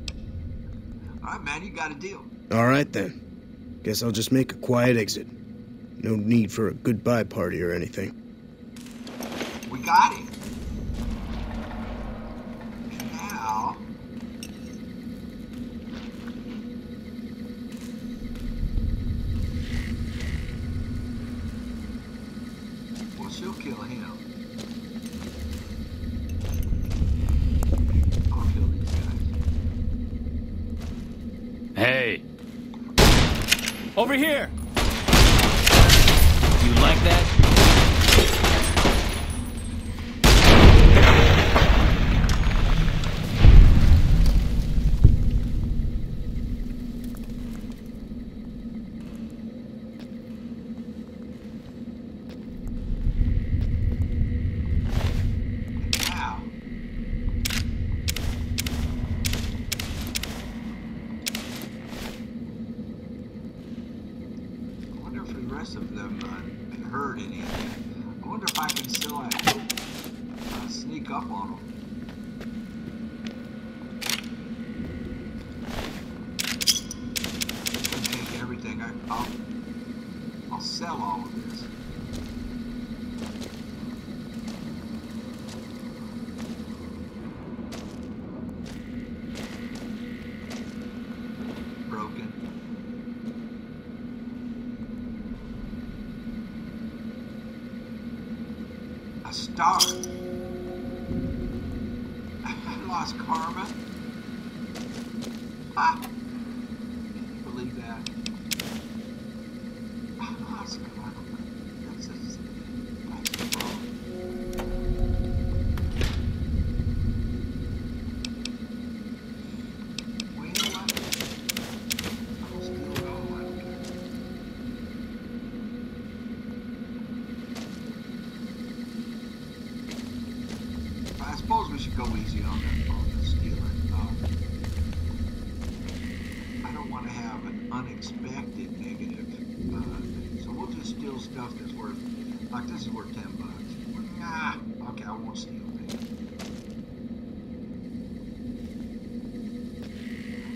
All right, man, you got a deal. All right, then. Guess I'll just make a quiet exit. No need for a goodbye party or anything. We got him. Now... well, she'll kill him. I'll kill these guys. Hey! Over here! You like that? Now. I wonder if the rest of them heard anything. I wonder if I can still sneak up on them. I'll take everything. I'll sell all of this. Broken. A star. I lost karma. Ah. Can you believe that? I lost karma. That's wrong. Well, you know what? I'll still go. I don't care. I suppose we should go easy on the stealer. I don't want to have an unexpected negative, so we'll just steal stuff that's worth, like this is worth $10. Ah, okay, I won't steal it.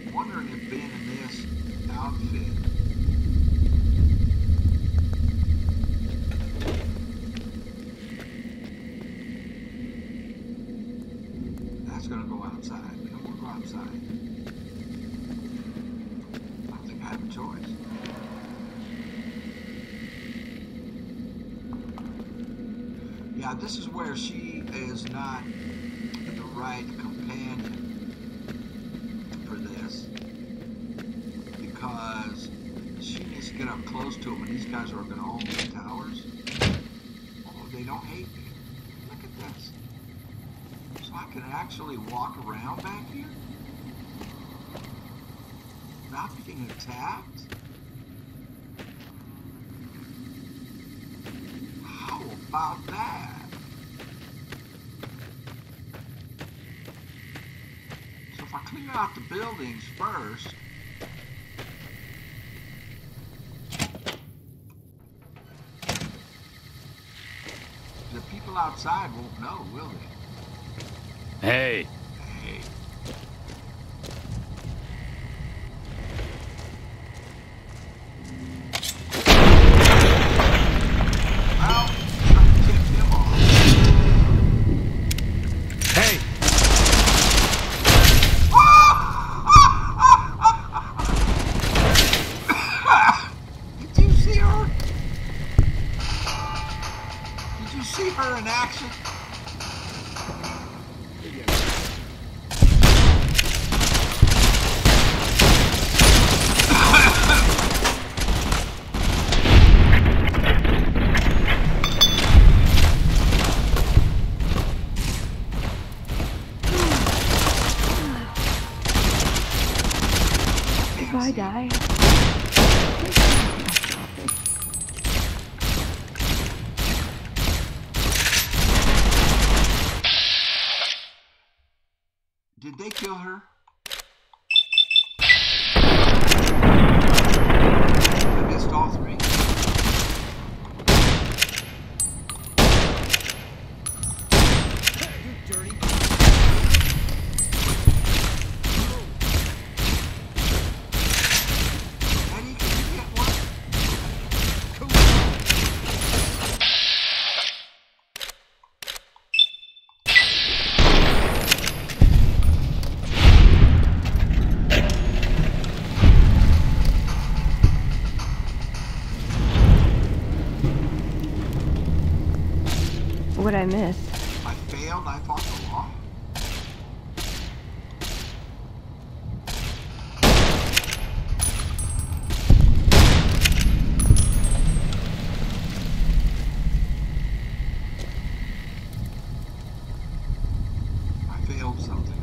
I'm wondering if being in this outfit that's gonna go outside. I don't want to go outside. I don't think I have a choice. Yeah, this is where she is not the right companion for this. get up close to them, and these guys are going to own the towers. Oh, they don't hate me. Look at this. So I can actually walk around back here without being attacked? How about that? So if I clear out the buildings first, the people outside won't know, will they? Hey. Hey. Well, try to tip him off. Hey. Did you see her? Did you see her in action? If I die, Did they kill her? I missed all three. You dirty. Eddie, can you get one? what'd I miss? I failed. I fought the law. I failed something.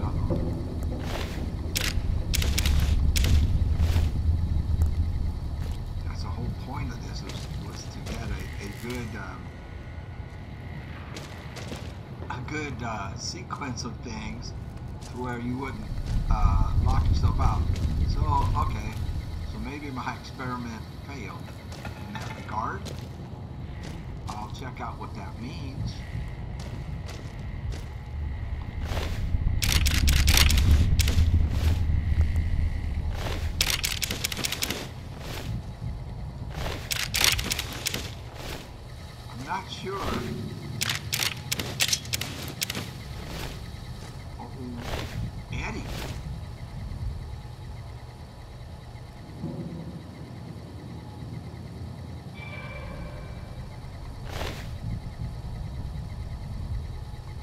That's the whole point of this was to get a good sequence of things to where you wouldn't lock yourself out. So, okay, so maybe my experiment failed in that regard. I'll check out what that means. I'm not sure. Eddie.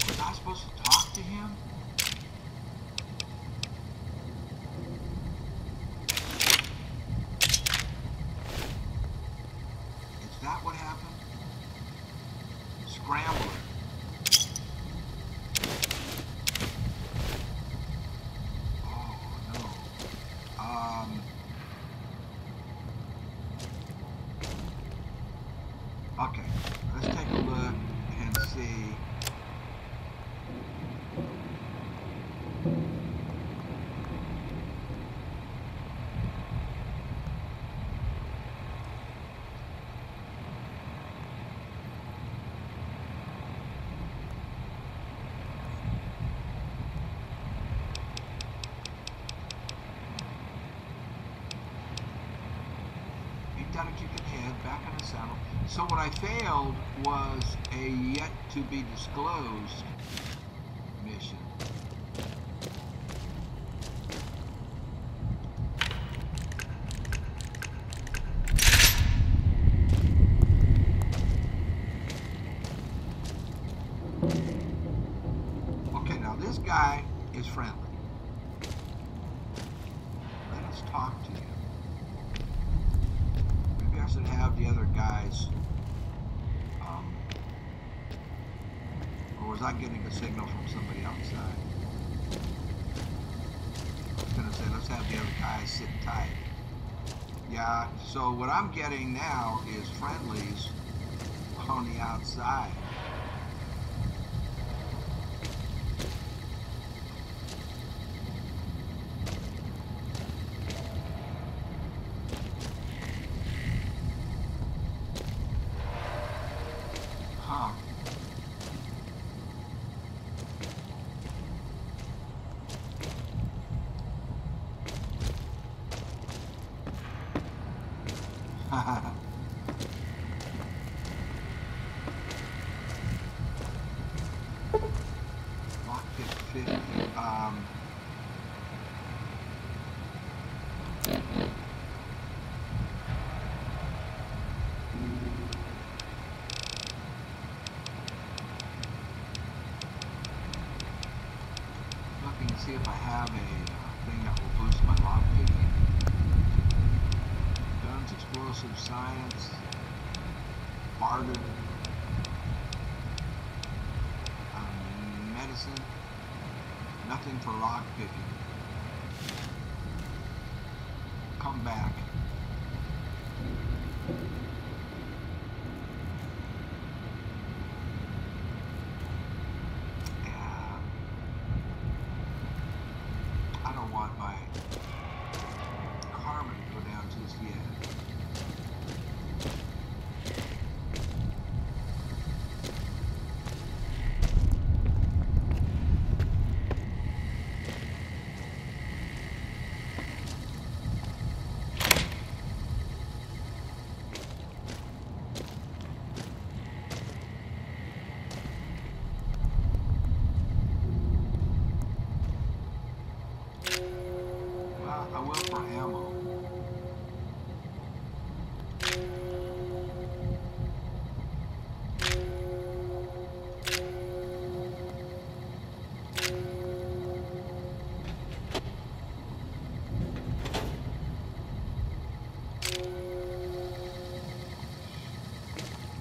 Was I supposed to talk to him? Is that what happened? Scrambler. Okay, let's take a look and see. Down and keep your head back on the saddle. So what I failed was a yet to be disclosed mission. Okay, now this guy is friendly. Let us talk to him. the other guys, or was I getting a signal from somebody outside? I was gonna say, let's have the other guys sit tight. Yeah, so what I'm getting now is friendlies on the outside. Huh. Lockpick 50. Looking to see if I have a thing that will boost my lockpicking. Guns, explosive science, barter, medicine, nothing for lockpicking. Come back. I don't want my karma to go down just yet. I will for ammo.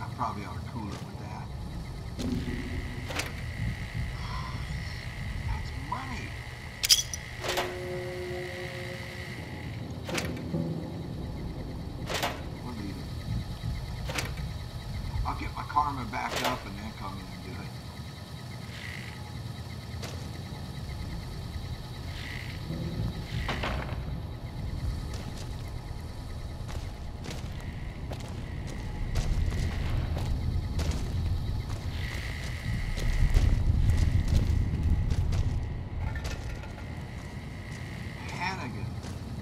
I probably ought to cool it with that. That's money. We'll leave it. I'll get my karma back up and then come in and do it.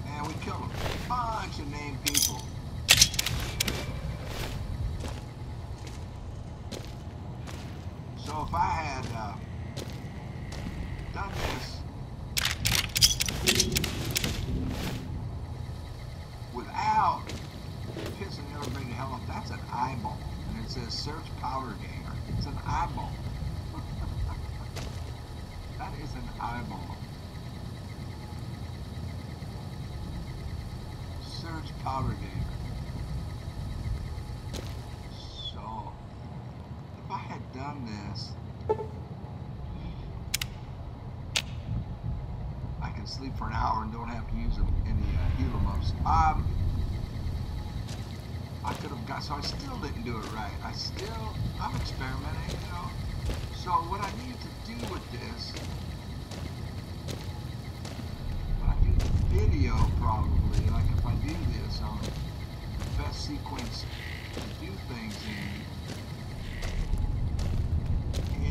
Man, we killed a bunch of named people. So if I had done this without pissing everybody to hell off, that's an eyeball. And it says search powder ganger. It's an eyeball. That is an eyeball. Search powder ganger. So, if I had done this, I can sleep for an hour and don't have to use any heal-em-ups. I could have got, so I still didn't do it right. I'm experimenting, you know. So what I need to do with this, when I do the video probably, like if I do this on the best sequence to do things in,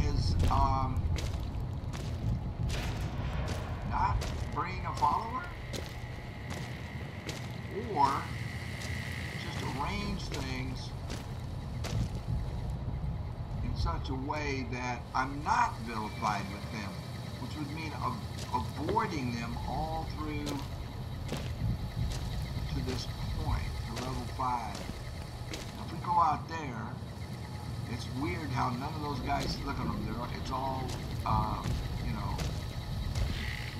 is not bring a follower, or just arrange things in such a way that I'm not vilified with them, which would mean avoiding them all through to this point, to level 5. Now, if we go out there, it's weird how none of those guys, look at them, it's all, you know,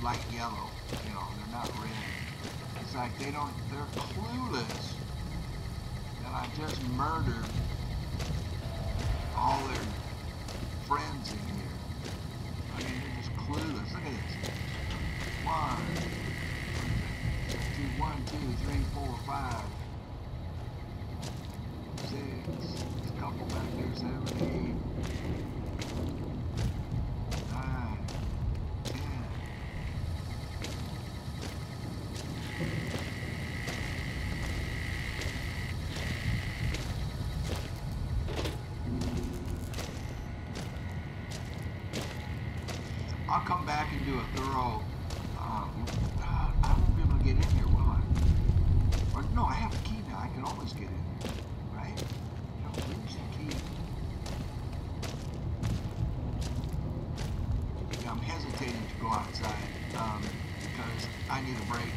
light yellow, you know, they're not red. It's like they're clueless that I'm just murdered all their friends in here. I mean, they're just clueless. Look at this. 1, 2, 3, 4, 5, 6. There's a couple back there, 7, 8, 9, 10. I'll come back and do a thorough, I won't be able to get in here, will I? Or, no, I have a key now. I can always get in here, right? No, where's the key? Yeah, I'm hesitating to go outside, because I need a break,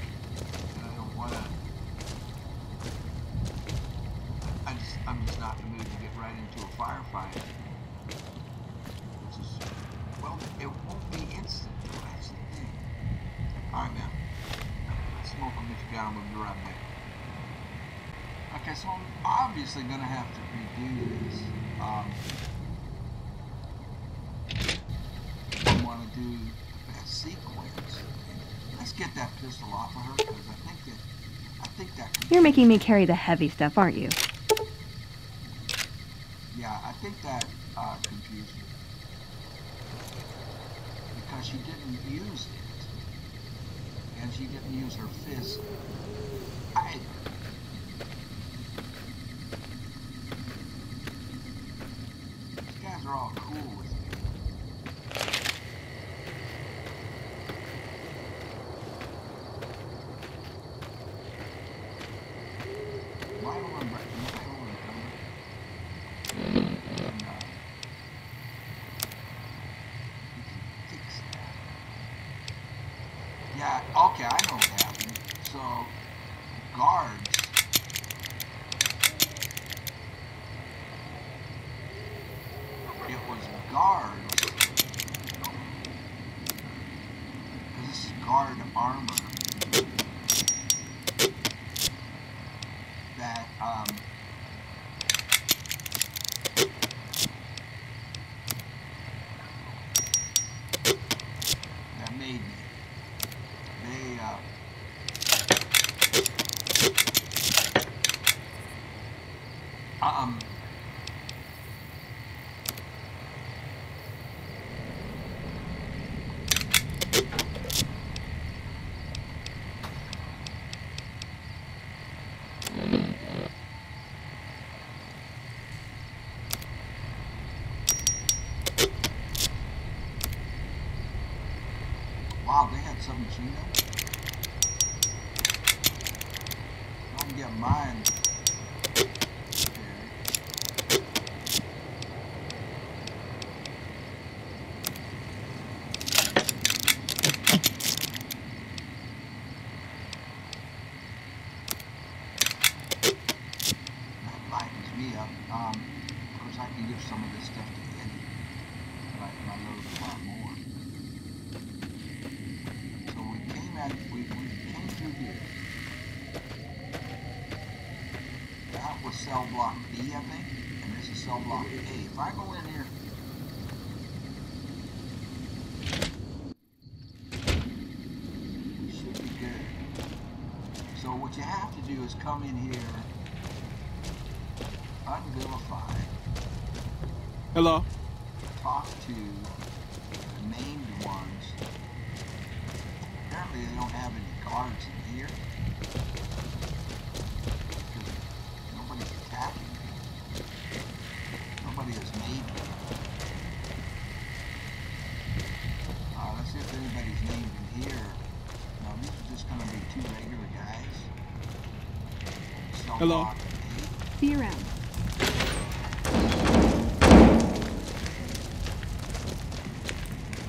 and I don't want to, I'm just not in the mood to get right into a firefight. Well, it won't be instant, though, that's the thing. Alright, man. Smoke them if you got them, we'll be right back. Okay, so I'm obviously going to have to redo this. I want to do that sequence. Let's get that pistol off of her, because I think that You're making me carry the heavy stuff, aren't you? Yeah, I think that confused me. Because she didn't use it. And she didn't use her fist either. These guys are all cool with me. Yeah, okay, I know what happened. So, guards. It was guards. Because this is guard armor. That, that made me. Wow, they had submachine guns? I can get mine. That lightens me up. Of course, I can give some of this stuff to Eddie, but I load a lot more. So we came through here. That was cell block B, I think, and this is cell block A. If I go in here, we should be good. So what you have to do is come in here, unvilify. Hello? Talk to the named ones. Apparently they don't have any guards in here. Because nobody's attacking me. Nobody has made me. Let's see if anybody's named in here. No, these are just going to be two regular guys. Hello? See you around.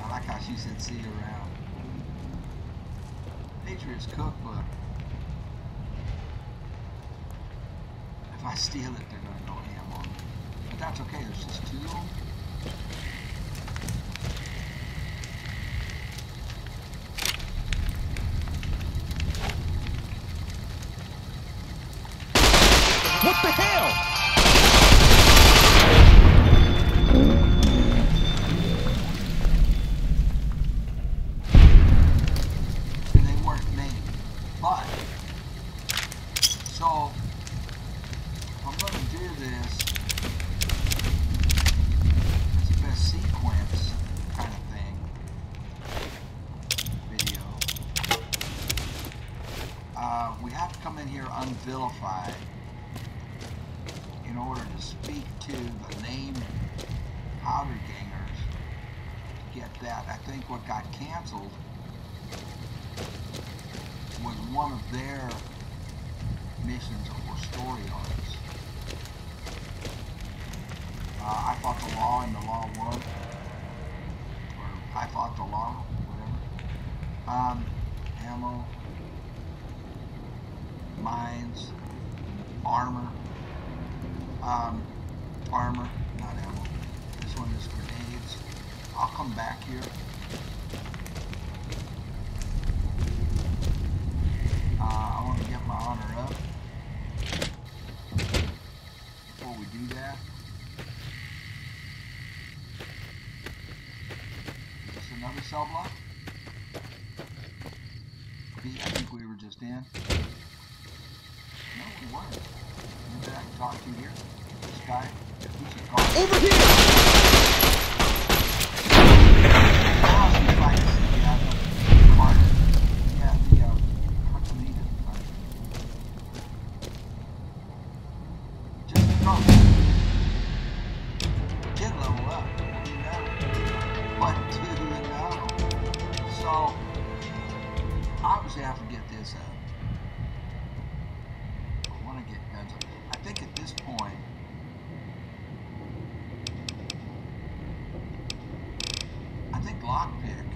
I like how she said see you around. Patriots Cookbook. If I steal it, they're going to go ham on me. But that's okay, there's just two of them. What the hell? going to do this as a best sequence kind of thing video. We have to come in here unvilified in order to speak to the named powder gangers to get that. I think what got canceled was one of their missions or story arcs. I fought the law and the law won, or I fought the law, whatever. Ammo, mines, armor, armor, not ammo. This one is grenades. I'll come back here. I want to get my honor up before we do that. Is this another cell block? B, I think we were just in. No, we weren't. Maybe I can talk to you here. This guy. Who's a guard? Over here! Now see if I can see the Carter. Yeah, the Hucklemeter. Just drunk. Did level up. What do you know? What do you know? So, obviously I have to get this up. I want to get guns up. I think at this point, I think lockpick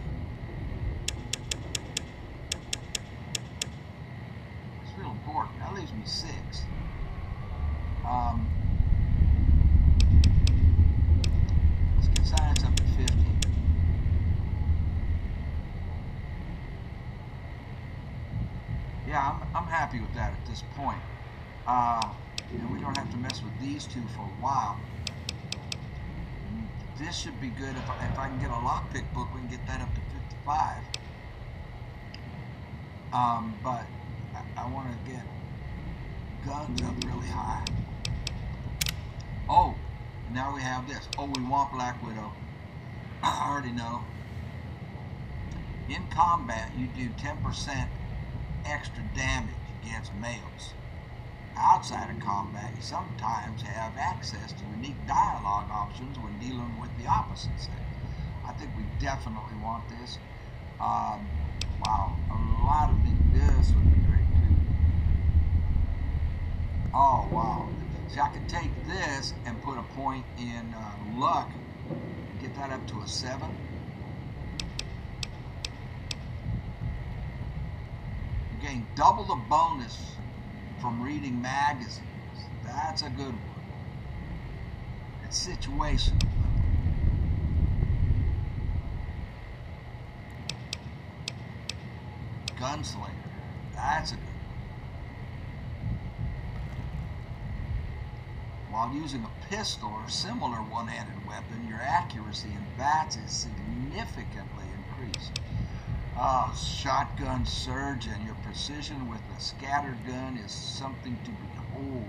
is real important. That leaves me 6. Let's get science up to 50. Yeah, I'm happy with that at this point. We don't have to mess with these two for a while. This should be good. If I can get a lockpick book, we can get that up to 55. But I want to get guns up really high. Oh, now we have this. Oh, we want Black Widow. I already know. In combat, you do 10% extra damage against males. Outside of combat, you sometimes have access to unique dialogue options when dealing with the opposite sex. I think we definitely want this. Wow, a lot of this would be great too. Oh wow! See, I could take this and put a point in luck, get that up to a 7. You gain double the bonus from reading magazines. That's a good one. It's situational. Gunslinger. That's a good one. While using a pistol or similar one-handed weapon, your accuracy in bats is significantly increased. Shotgun surgeon. Your precision with a scattered gun is something to behold.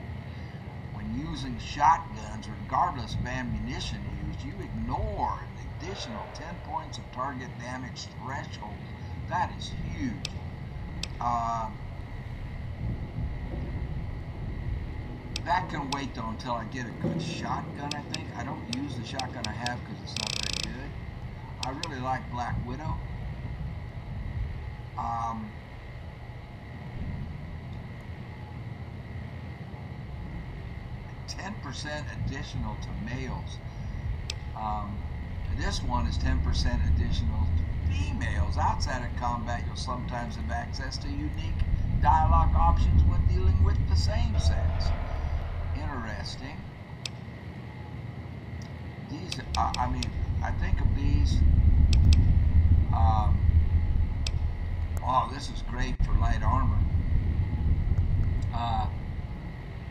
When using shotguns, regardless of ammunition used, you ignore an additional 10 points of target damage threshold. That is huge. That can wait though until I get a good shotgun, I think. I don't use the shotgun I have because it's not very good. I really like Black Widow. 10% additional to males. This one is 10% additional to females. Outside of combat, you'll sometimes have access to unique dialogue options when dealing with the same sex. Interesting. These, I think of these. Oh, this is great for light armor.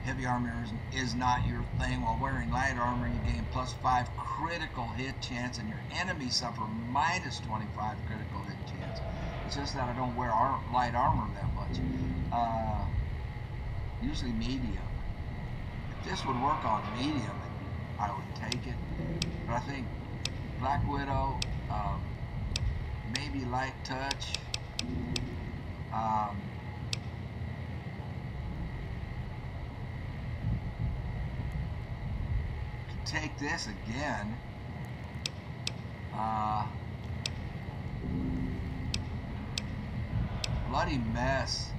Heavy armor is not your thing. While wearing light armor, you gain +5 critical hit chance, and your enemies suffer -25 critical hit chance. It's just that I don't wear light armor that much. Usually medium. this would work on medium, I would take it. But I think Black Widow, maybe light touch. Take this again. Bloody mess.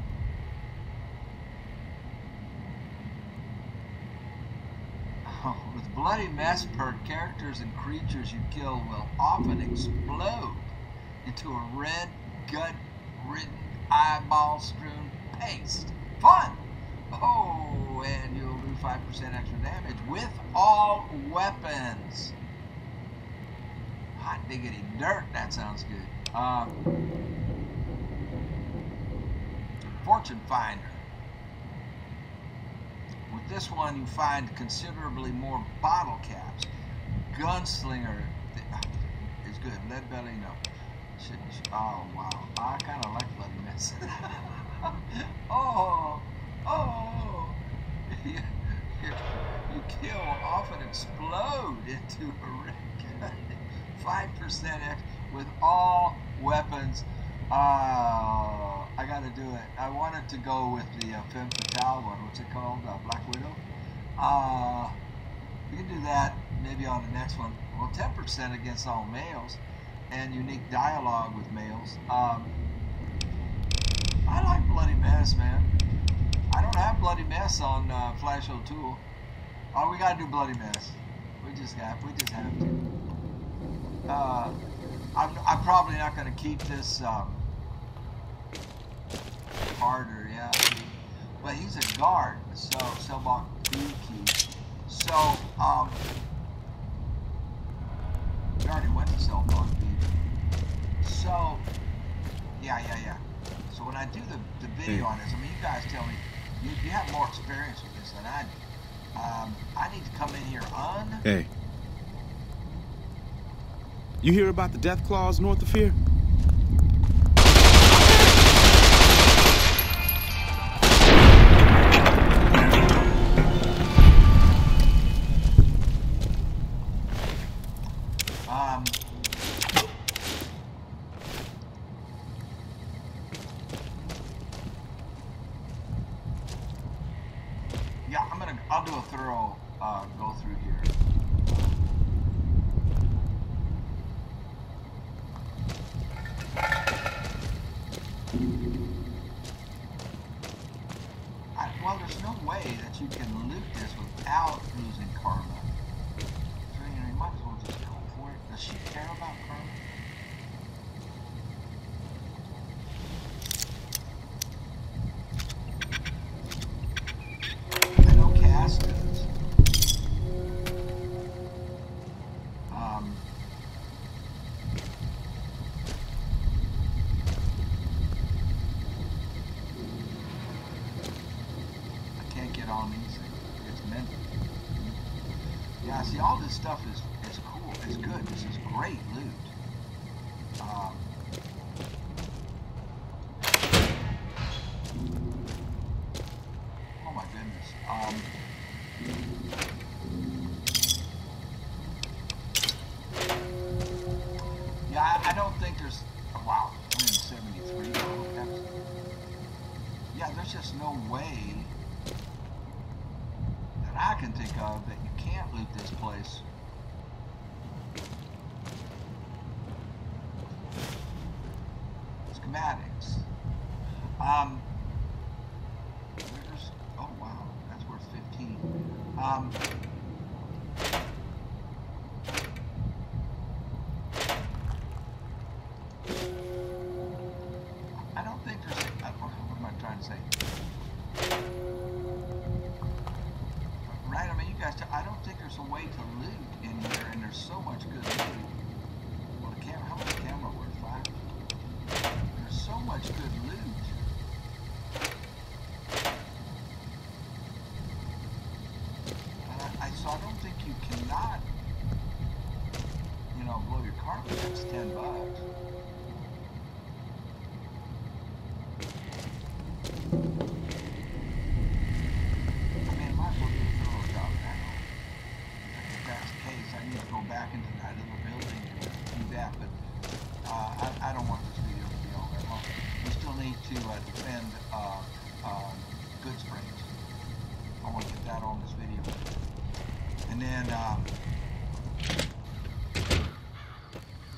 With bloody mess perk, characters and creatures you kill will often explode into a red, gut-ridden, eyeball-strewn paste. Fun! Oh, and you'll do 5% extra damage with all weapons. Hot diggity dirt, that sounds good. Fortune Finder. With this one, you find considerably more bottle caps. Gunslinger is good. Lead belly, no. Oh, wow. I kind of like bloody mess. Oh. You kill often explode into a wreck. 5% X with all weapons. I gotta do it. I wanted to go with the Femme Fatale one. What's it called? Black Widow? We can do that maybe on the next one. Well, 10% against all males and unique dialogue with males. I like Bloody Mess, man. I don't have Bloody Mess on Flash O'Toole. Oh, we gotta do Bloody Mess. We just have to. I'm probably not gonna keep this harder, yeah. But he's a guard, so Selbach B key. So we already went to Selbach B. So yeah. So when I do the video on this, I mean, you guys tell me you have more experience with this than I do. I need to come in here Hey. You hear about the death clause north of here? I'll do a thorough go through here. Well, there's no way that you can loot this without losing karma. So, you might as well just go for it. Does she care about karma? I know Cass does. On easy. It's mental. Yeah, see, all this stuff is cool. It's good. This is great loot. Oh my goodness. Yeah, I don't think there's. Wow, 173. Yeah, there's just no way I can think of that you can't loot this place. Schematics. There's, oh wow, that's worth 15. I don't think there's, what am I trying to say? Right, I mean, you guys, I don't think there's a way to loot in here, and there's so much good loot. Well, the camera, how much the camera worth? 5? There's so much good loot. And so I don't think you cannot, blow your carpet. That's $10. I want to get that on this video. And then,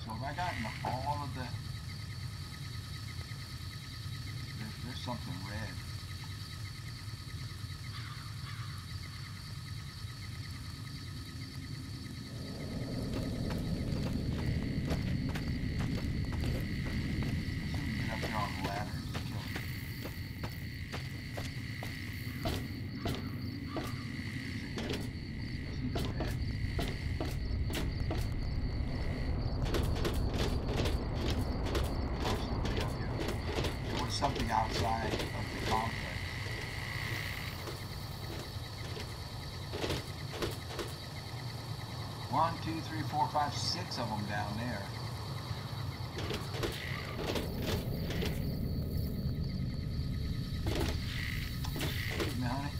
so have I gotten all of the, there's something red. Something outside of the complex. 1, 2, 3, 4, 5, 6 of them down there. Excuse me, honey.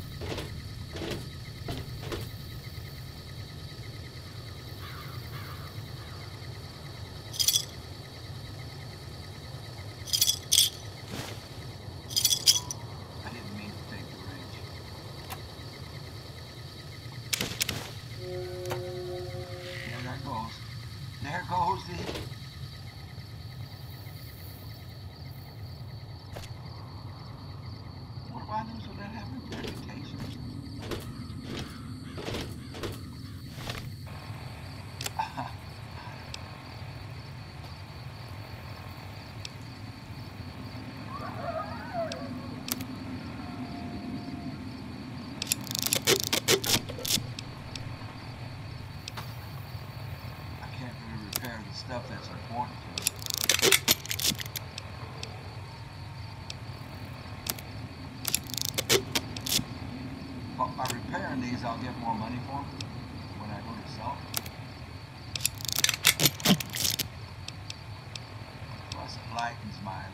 There goes the... What do I do so that having a reputation? Stuff that's important to me. But by repairing these, I'll get more money for them when I go to sell them. Plus it lightens my load.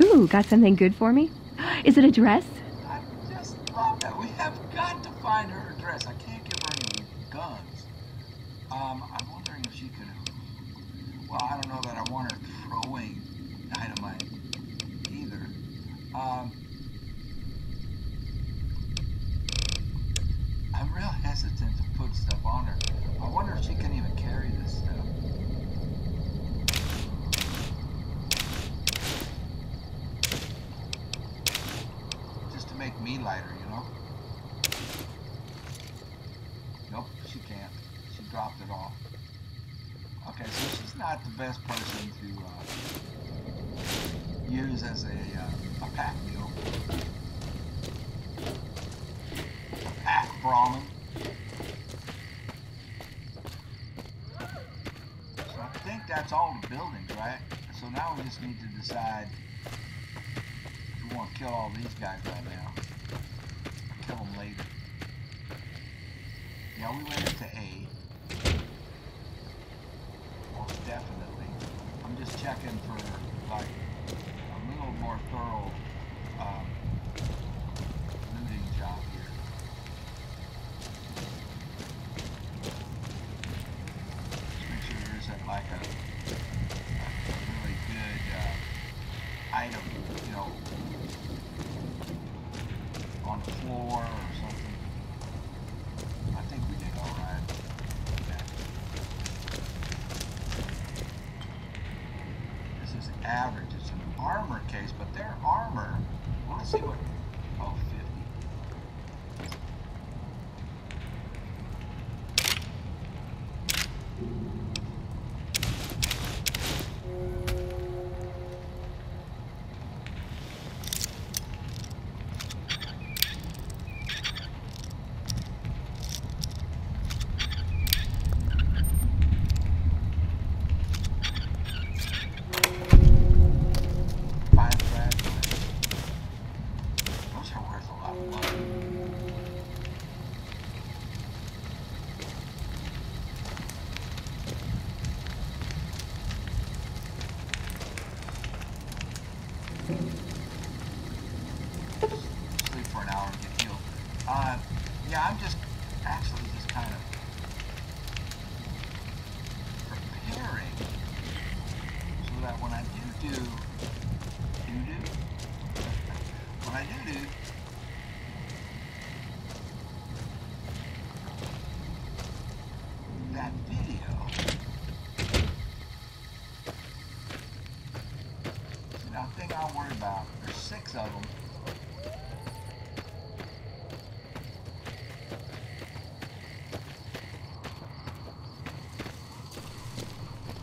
Ooh, got something good for me? Is it a dress? I just love that. We have got to find her address. I can't give her any guns. I'm wondering if she could... Well, I don't know that I want her throwing dynamite either. I'm real hesitant to put stuff on her. I wonder if she can even carry this stuff. Make me lighter, you know? Nope, she can't. She dropped it off. Okay, so she's not the best person to use as a pack mule. A pack Brahmin. So I think that's all the buildings, right? So now we just need to decide we want to kill all these guys right now. Kill them later. Yeah, we went into A. Most definitely. I'm just checking for like a little more thorough looting job here. Just make sure there isn't like a really good item, you know, on the floor or something. I think we did all right. Yeah, I'm just actually just kind of preparing so that when I do when I do that video, see, now the thing I'll worry about, there's 6 of them.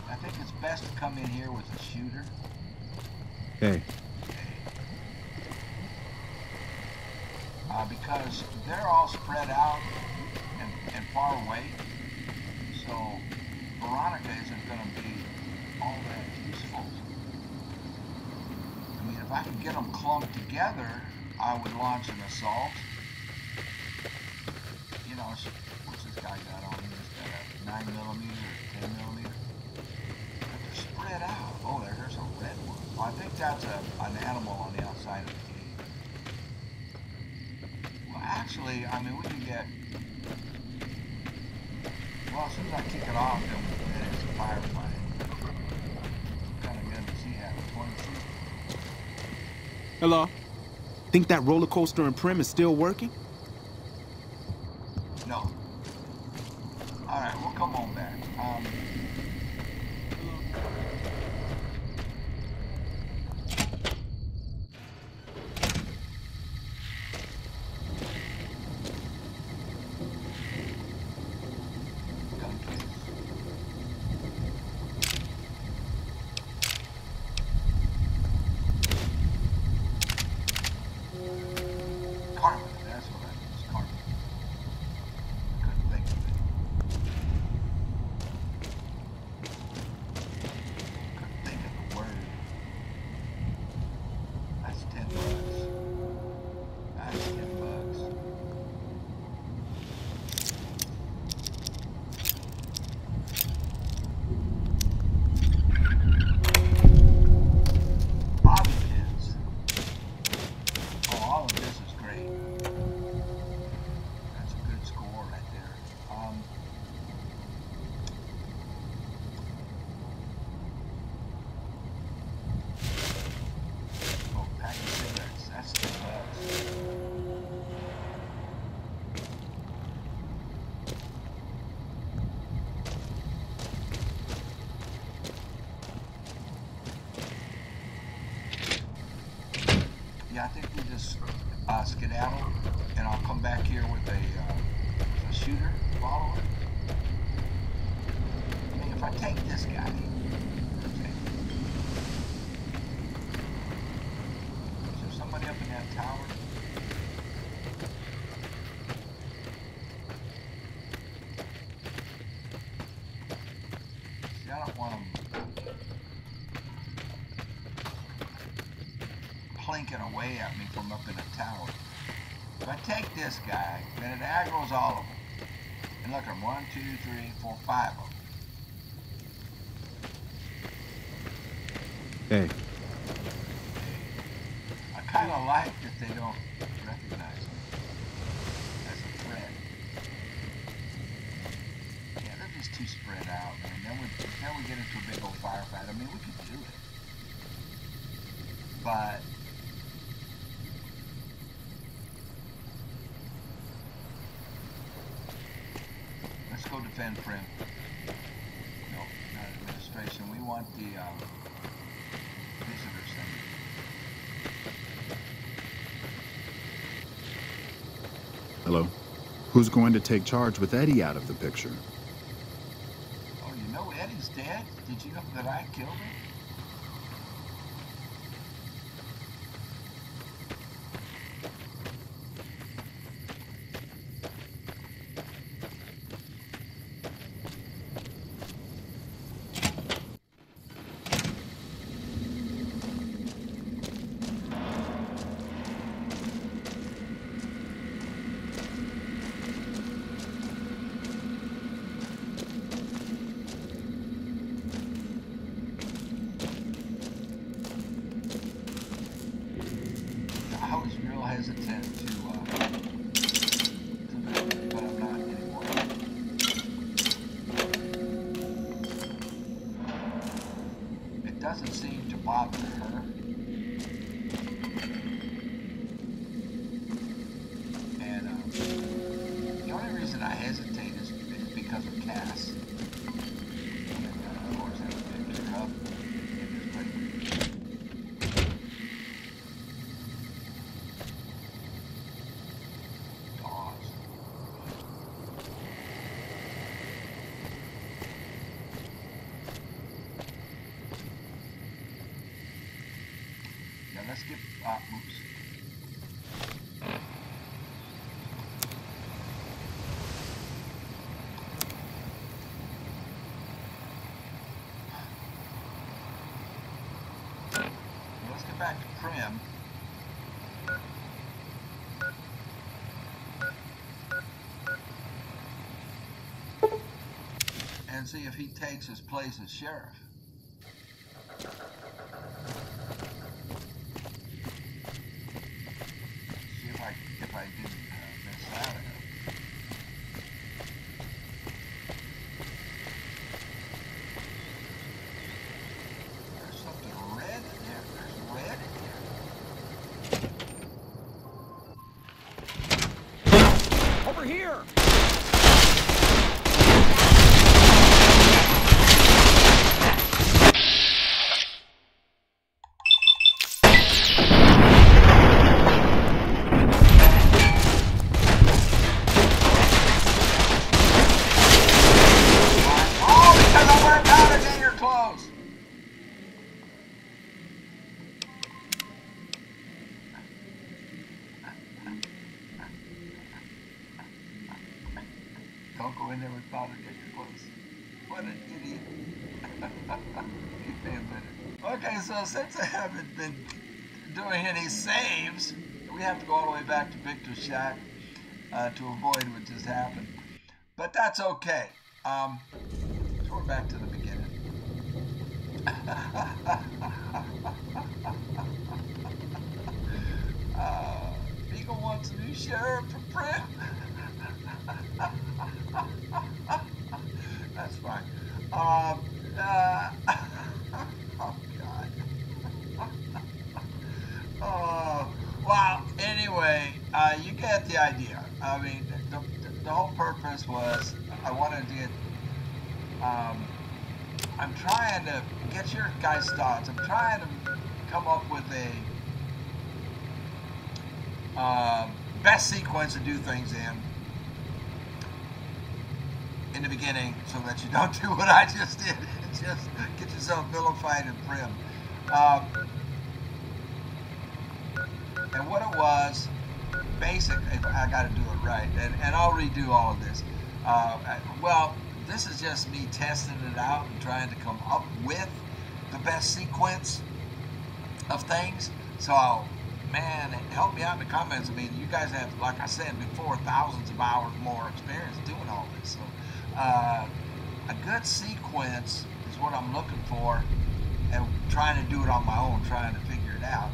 I think it's best to come in here with a shooter. Hey. Because they're all spread out and far away, so Veronica isn't going to be all that useful. I mean, if I could get them clumped together, I would launch an assault. You know, what's this guy got on him? He's got a 9mm or 10mm. But they're spread out. Oh, there's a red one. Well, I think that's an animal on the outside of the cave. Actually, I mean, we can get, well, as soon as I kick it off, then it's a firefight. Kind of good to see how it's going to see. Hello? Think that roller coaster in Prim is still working? No. All right, we'll come on back. Yeah, I think we just skedaddle, and I'll come back here with a shooter follower. I mean, if I take this guy, okay. Is there somebody up in that tower? See, I don't want them plinking away at me from up in a tower. If I take this guy, then it aggroes all of them. And look at them, 1, 2, 3, 4, 5 of them. Hey. I kind of like that they don't recognize me as a threat. Yeah, they're just too spread out, man. Then we get into a big old firefight. I mean, we could do it. But let's go defend Prim. No, not administration. We want the visitor center. Hello? Who's going to take charge with Eddie out of the picture? Oh, you know Eddie's dead? Did you know that I killed him? doesn't seem to bother her. And the only reason I hesitate is because of Cass. And of course, I picked her up in this place. Dogs. Yeah, let's get, oops. Let's get back to Prim. And see if he takes his place as sheriff. See if I didn't miss that. There's something red in there. There's red in here. Over here! Oh, because I'm wearing powder in your clothes. Don't go in there with powder in your clothes. What an idiot. Okay, so since I haven't been doing any saves, we have to go all the way back to Victor's shack to avoid what just happened. But that's okay. So we're back to the beginning. Beagle wants a new sheriff for Prim. That's fine. Oh, God. Oh, well, anyway, you get the idea. I mean, the whole purpose was I wanted to get, I'm trying to get your guys' thoughts. I'm trying to come up with a best sequence to do things in the beginning so that you don't do what I just did. Just get yourself vilified and Prim. And what it was, basically, I got to do it right, and I'll redo all of this. Well, this is just me testing it out and trying to come up with the best sequence of things. So, man, help me out in the comments. I mean, you guys have, like I said before, thousands of hours more experience doing all this. So, a good sequence is what I'm looking for, and trying to do it on my own, trying to figure it out,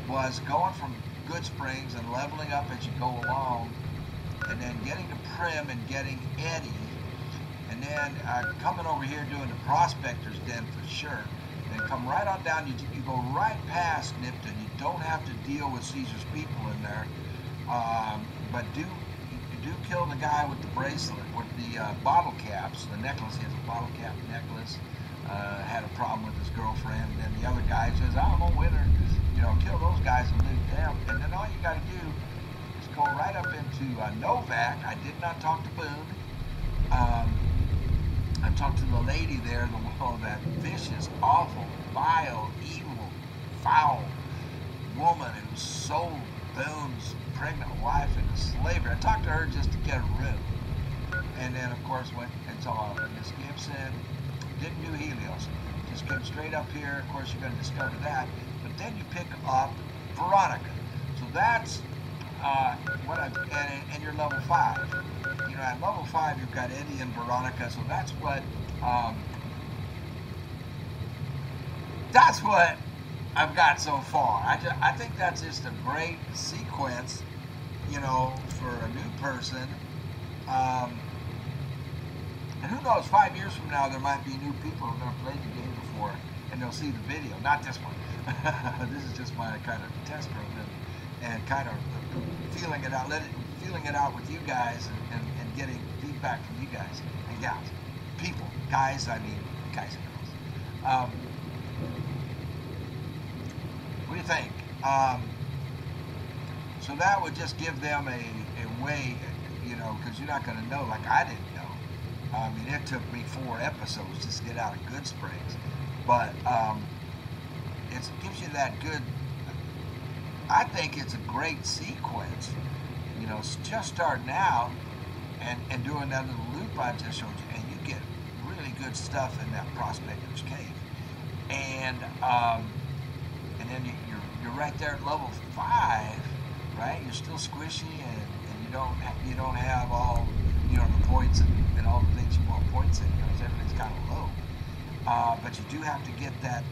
was going from Good Springs and leveling up as you go along, and then getting to Prim and getting Eddie, and then coming over here doing the Prospector's Den for sure, and come right on down. You go right past Nipton. You don't have to deal with Caesar's people in there, but you do kill the guy with the bracelet, with the bottle caps, the necklace. He has a bottle cap necklace. Had a problem with his girlfriend, and then the other guy says, I'm a winner. You know, kill those guys and loot them, and then all you got to do is go right up into Novak. I did not talk to Boone. I talked to the lady there, that vicious, awful, vile, evil, foul woman who sold Boone's pregnant wife into slavery. I talked to her just to get a room, and then of course went and saw Miss Gibson. Didn't do Helios. Just came straight up here. Of course, you're going to discover that. But then you pick up Veronica. So that's what and you're level 5. You know, at level 5, you've got Eddie and Veronica. So that's what I've got so far. I think that's just a great sequence, you know, for a new person. And who knows, 5 years from now, there might be new people who have never played the game before, and they'll see the video. Not this one. This is just my kind of test program, and kind of feeling it out, feeling it out with you guys, and getting feedback from you guys and gals, people, guys. I mean, guys and girls. What do you think? So that would just give them a way, you know, because you're not going to know, like I didn't know. I mean, it took me 4 episodes just to get out of Good Springs, but it gives you that good. I think it's a great sequence, you know, just starting out and doing that little loop I just showed you, and you get really good stuff in that Prospector's Cave, and then you're right there at level 5, right? You're still squishy, and you don't have all, you know, the points and all the things you want points in, because everything's kind of low. But you do have to get that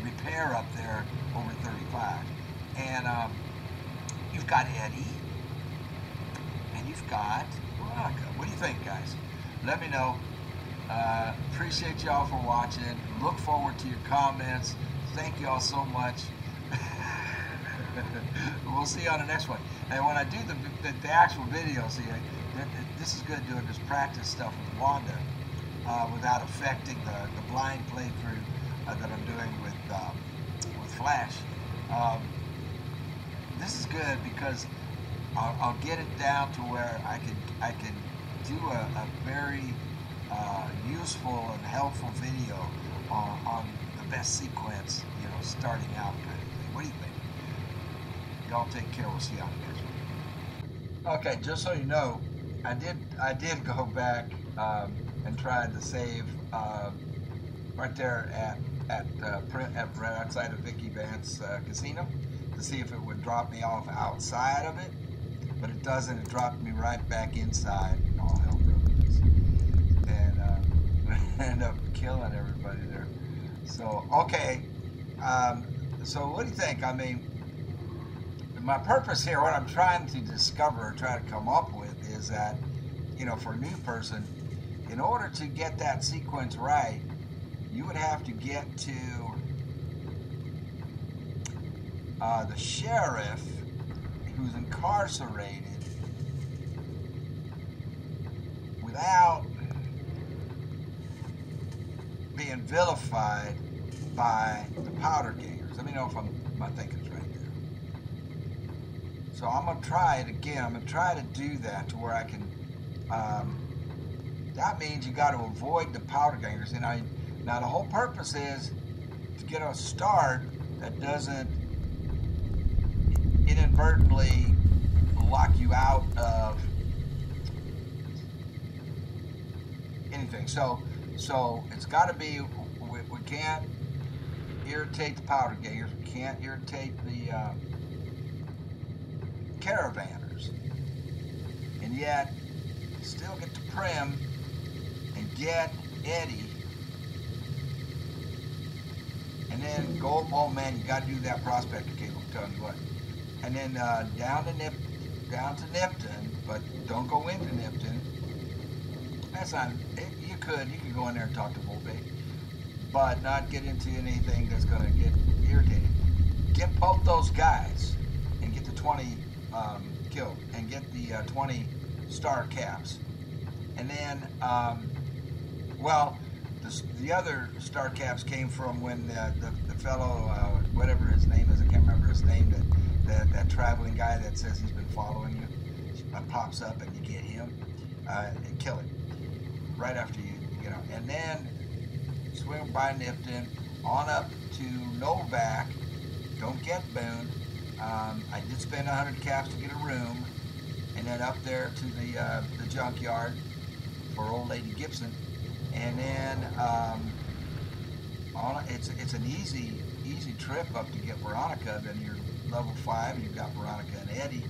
repair up there over 35. And you've got Eddie, and you've got Veronica. What do you think, guys? Let me know. Appreciate y'all for watching. Look forward to your comments. Thank y'all so much. We'll see you on the next one. And when I do the actual video, see, this is good doing this practice stuff with Wanda without affecting the blind playthrough that I'm doing with Flash. This is good because I'll get it down to where I can do a very useful and helpful video on the best sequence, you know, starting out kind of thing. What do you think? Y'all take care. We'll see you on the next one. Okay, just so you know, I did go back and tried to save right there at right outside of Vicky Vance Casino to see if it would drop me off outside of it, but it doesn't. It dropped me right back inside. All hell broke loose, and end up killing everybody there. So okay, so what do you think? I mean, my purpose here, what I'm trying to discover, or try to come up with, is that, you know, for a new person, in order to get that sequence right, you would have to get to the sheriff who's incarcerated without being vilified by the powder gangers. Let me know if my thinking's right there. So I'm going to try it again. I'm going to try to do that to where I can, that means you got to avoid the powder gangers. And now the whole purpose is to get a start that doesn't inadvertently lock you out of anything. So it's got to be, we can't irritate the powder gangers. We can't irritate the caravanners, and yet still get to Prim and get Eddie, and then go. Oh man, you got to do that Prospector Cave. I'm telling you what. And then down to Nipton, but don't go into Nipton. That's not. You could go in there and talk to Volpe, but not get into anything that's going to get irritated. Get both those guys and get the 20 killed, and get the 20 star caps. And then, well, the other star caps came from when the fellow, whatever his name is, I can't remember his name, that traveling guy that says he's been following you, pops up and you get him and kill him right after you know. And then swing by Nipton on up to Novak. Don't get Boone. I did spend 100 caps to get a room, and then up there to the junkyard for old lady Gibson, and then it's an easy trip up to get Veronica. Then you're level 5, and you've got Veronica and Eddie,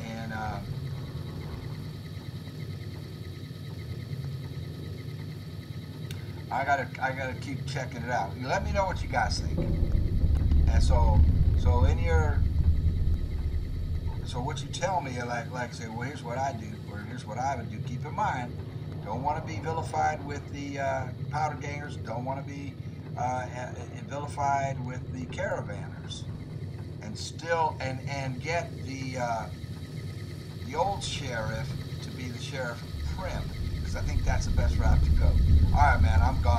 and I gotta keep checking it out. You let me know what you guys think. And so in your, so what you tell me, like say, well, here's what I do, or here's what I would do. Keep in mind, Don't want to be vilified with the powder gangers. Don't want to be vilified with the caravanners. And still, and get the old sheriff to be the sheriff prim, because I think that's the best route to go. All right, man, I'm gone.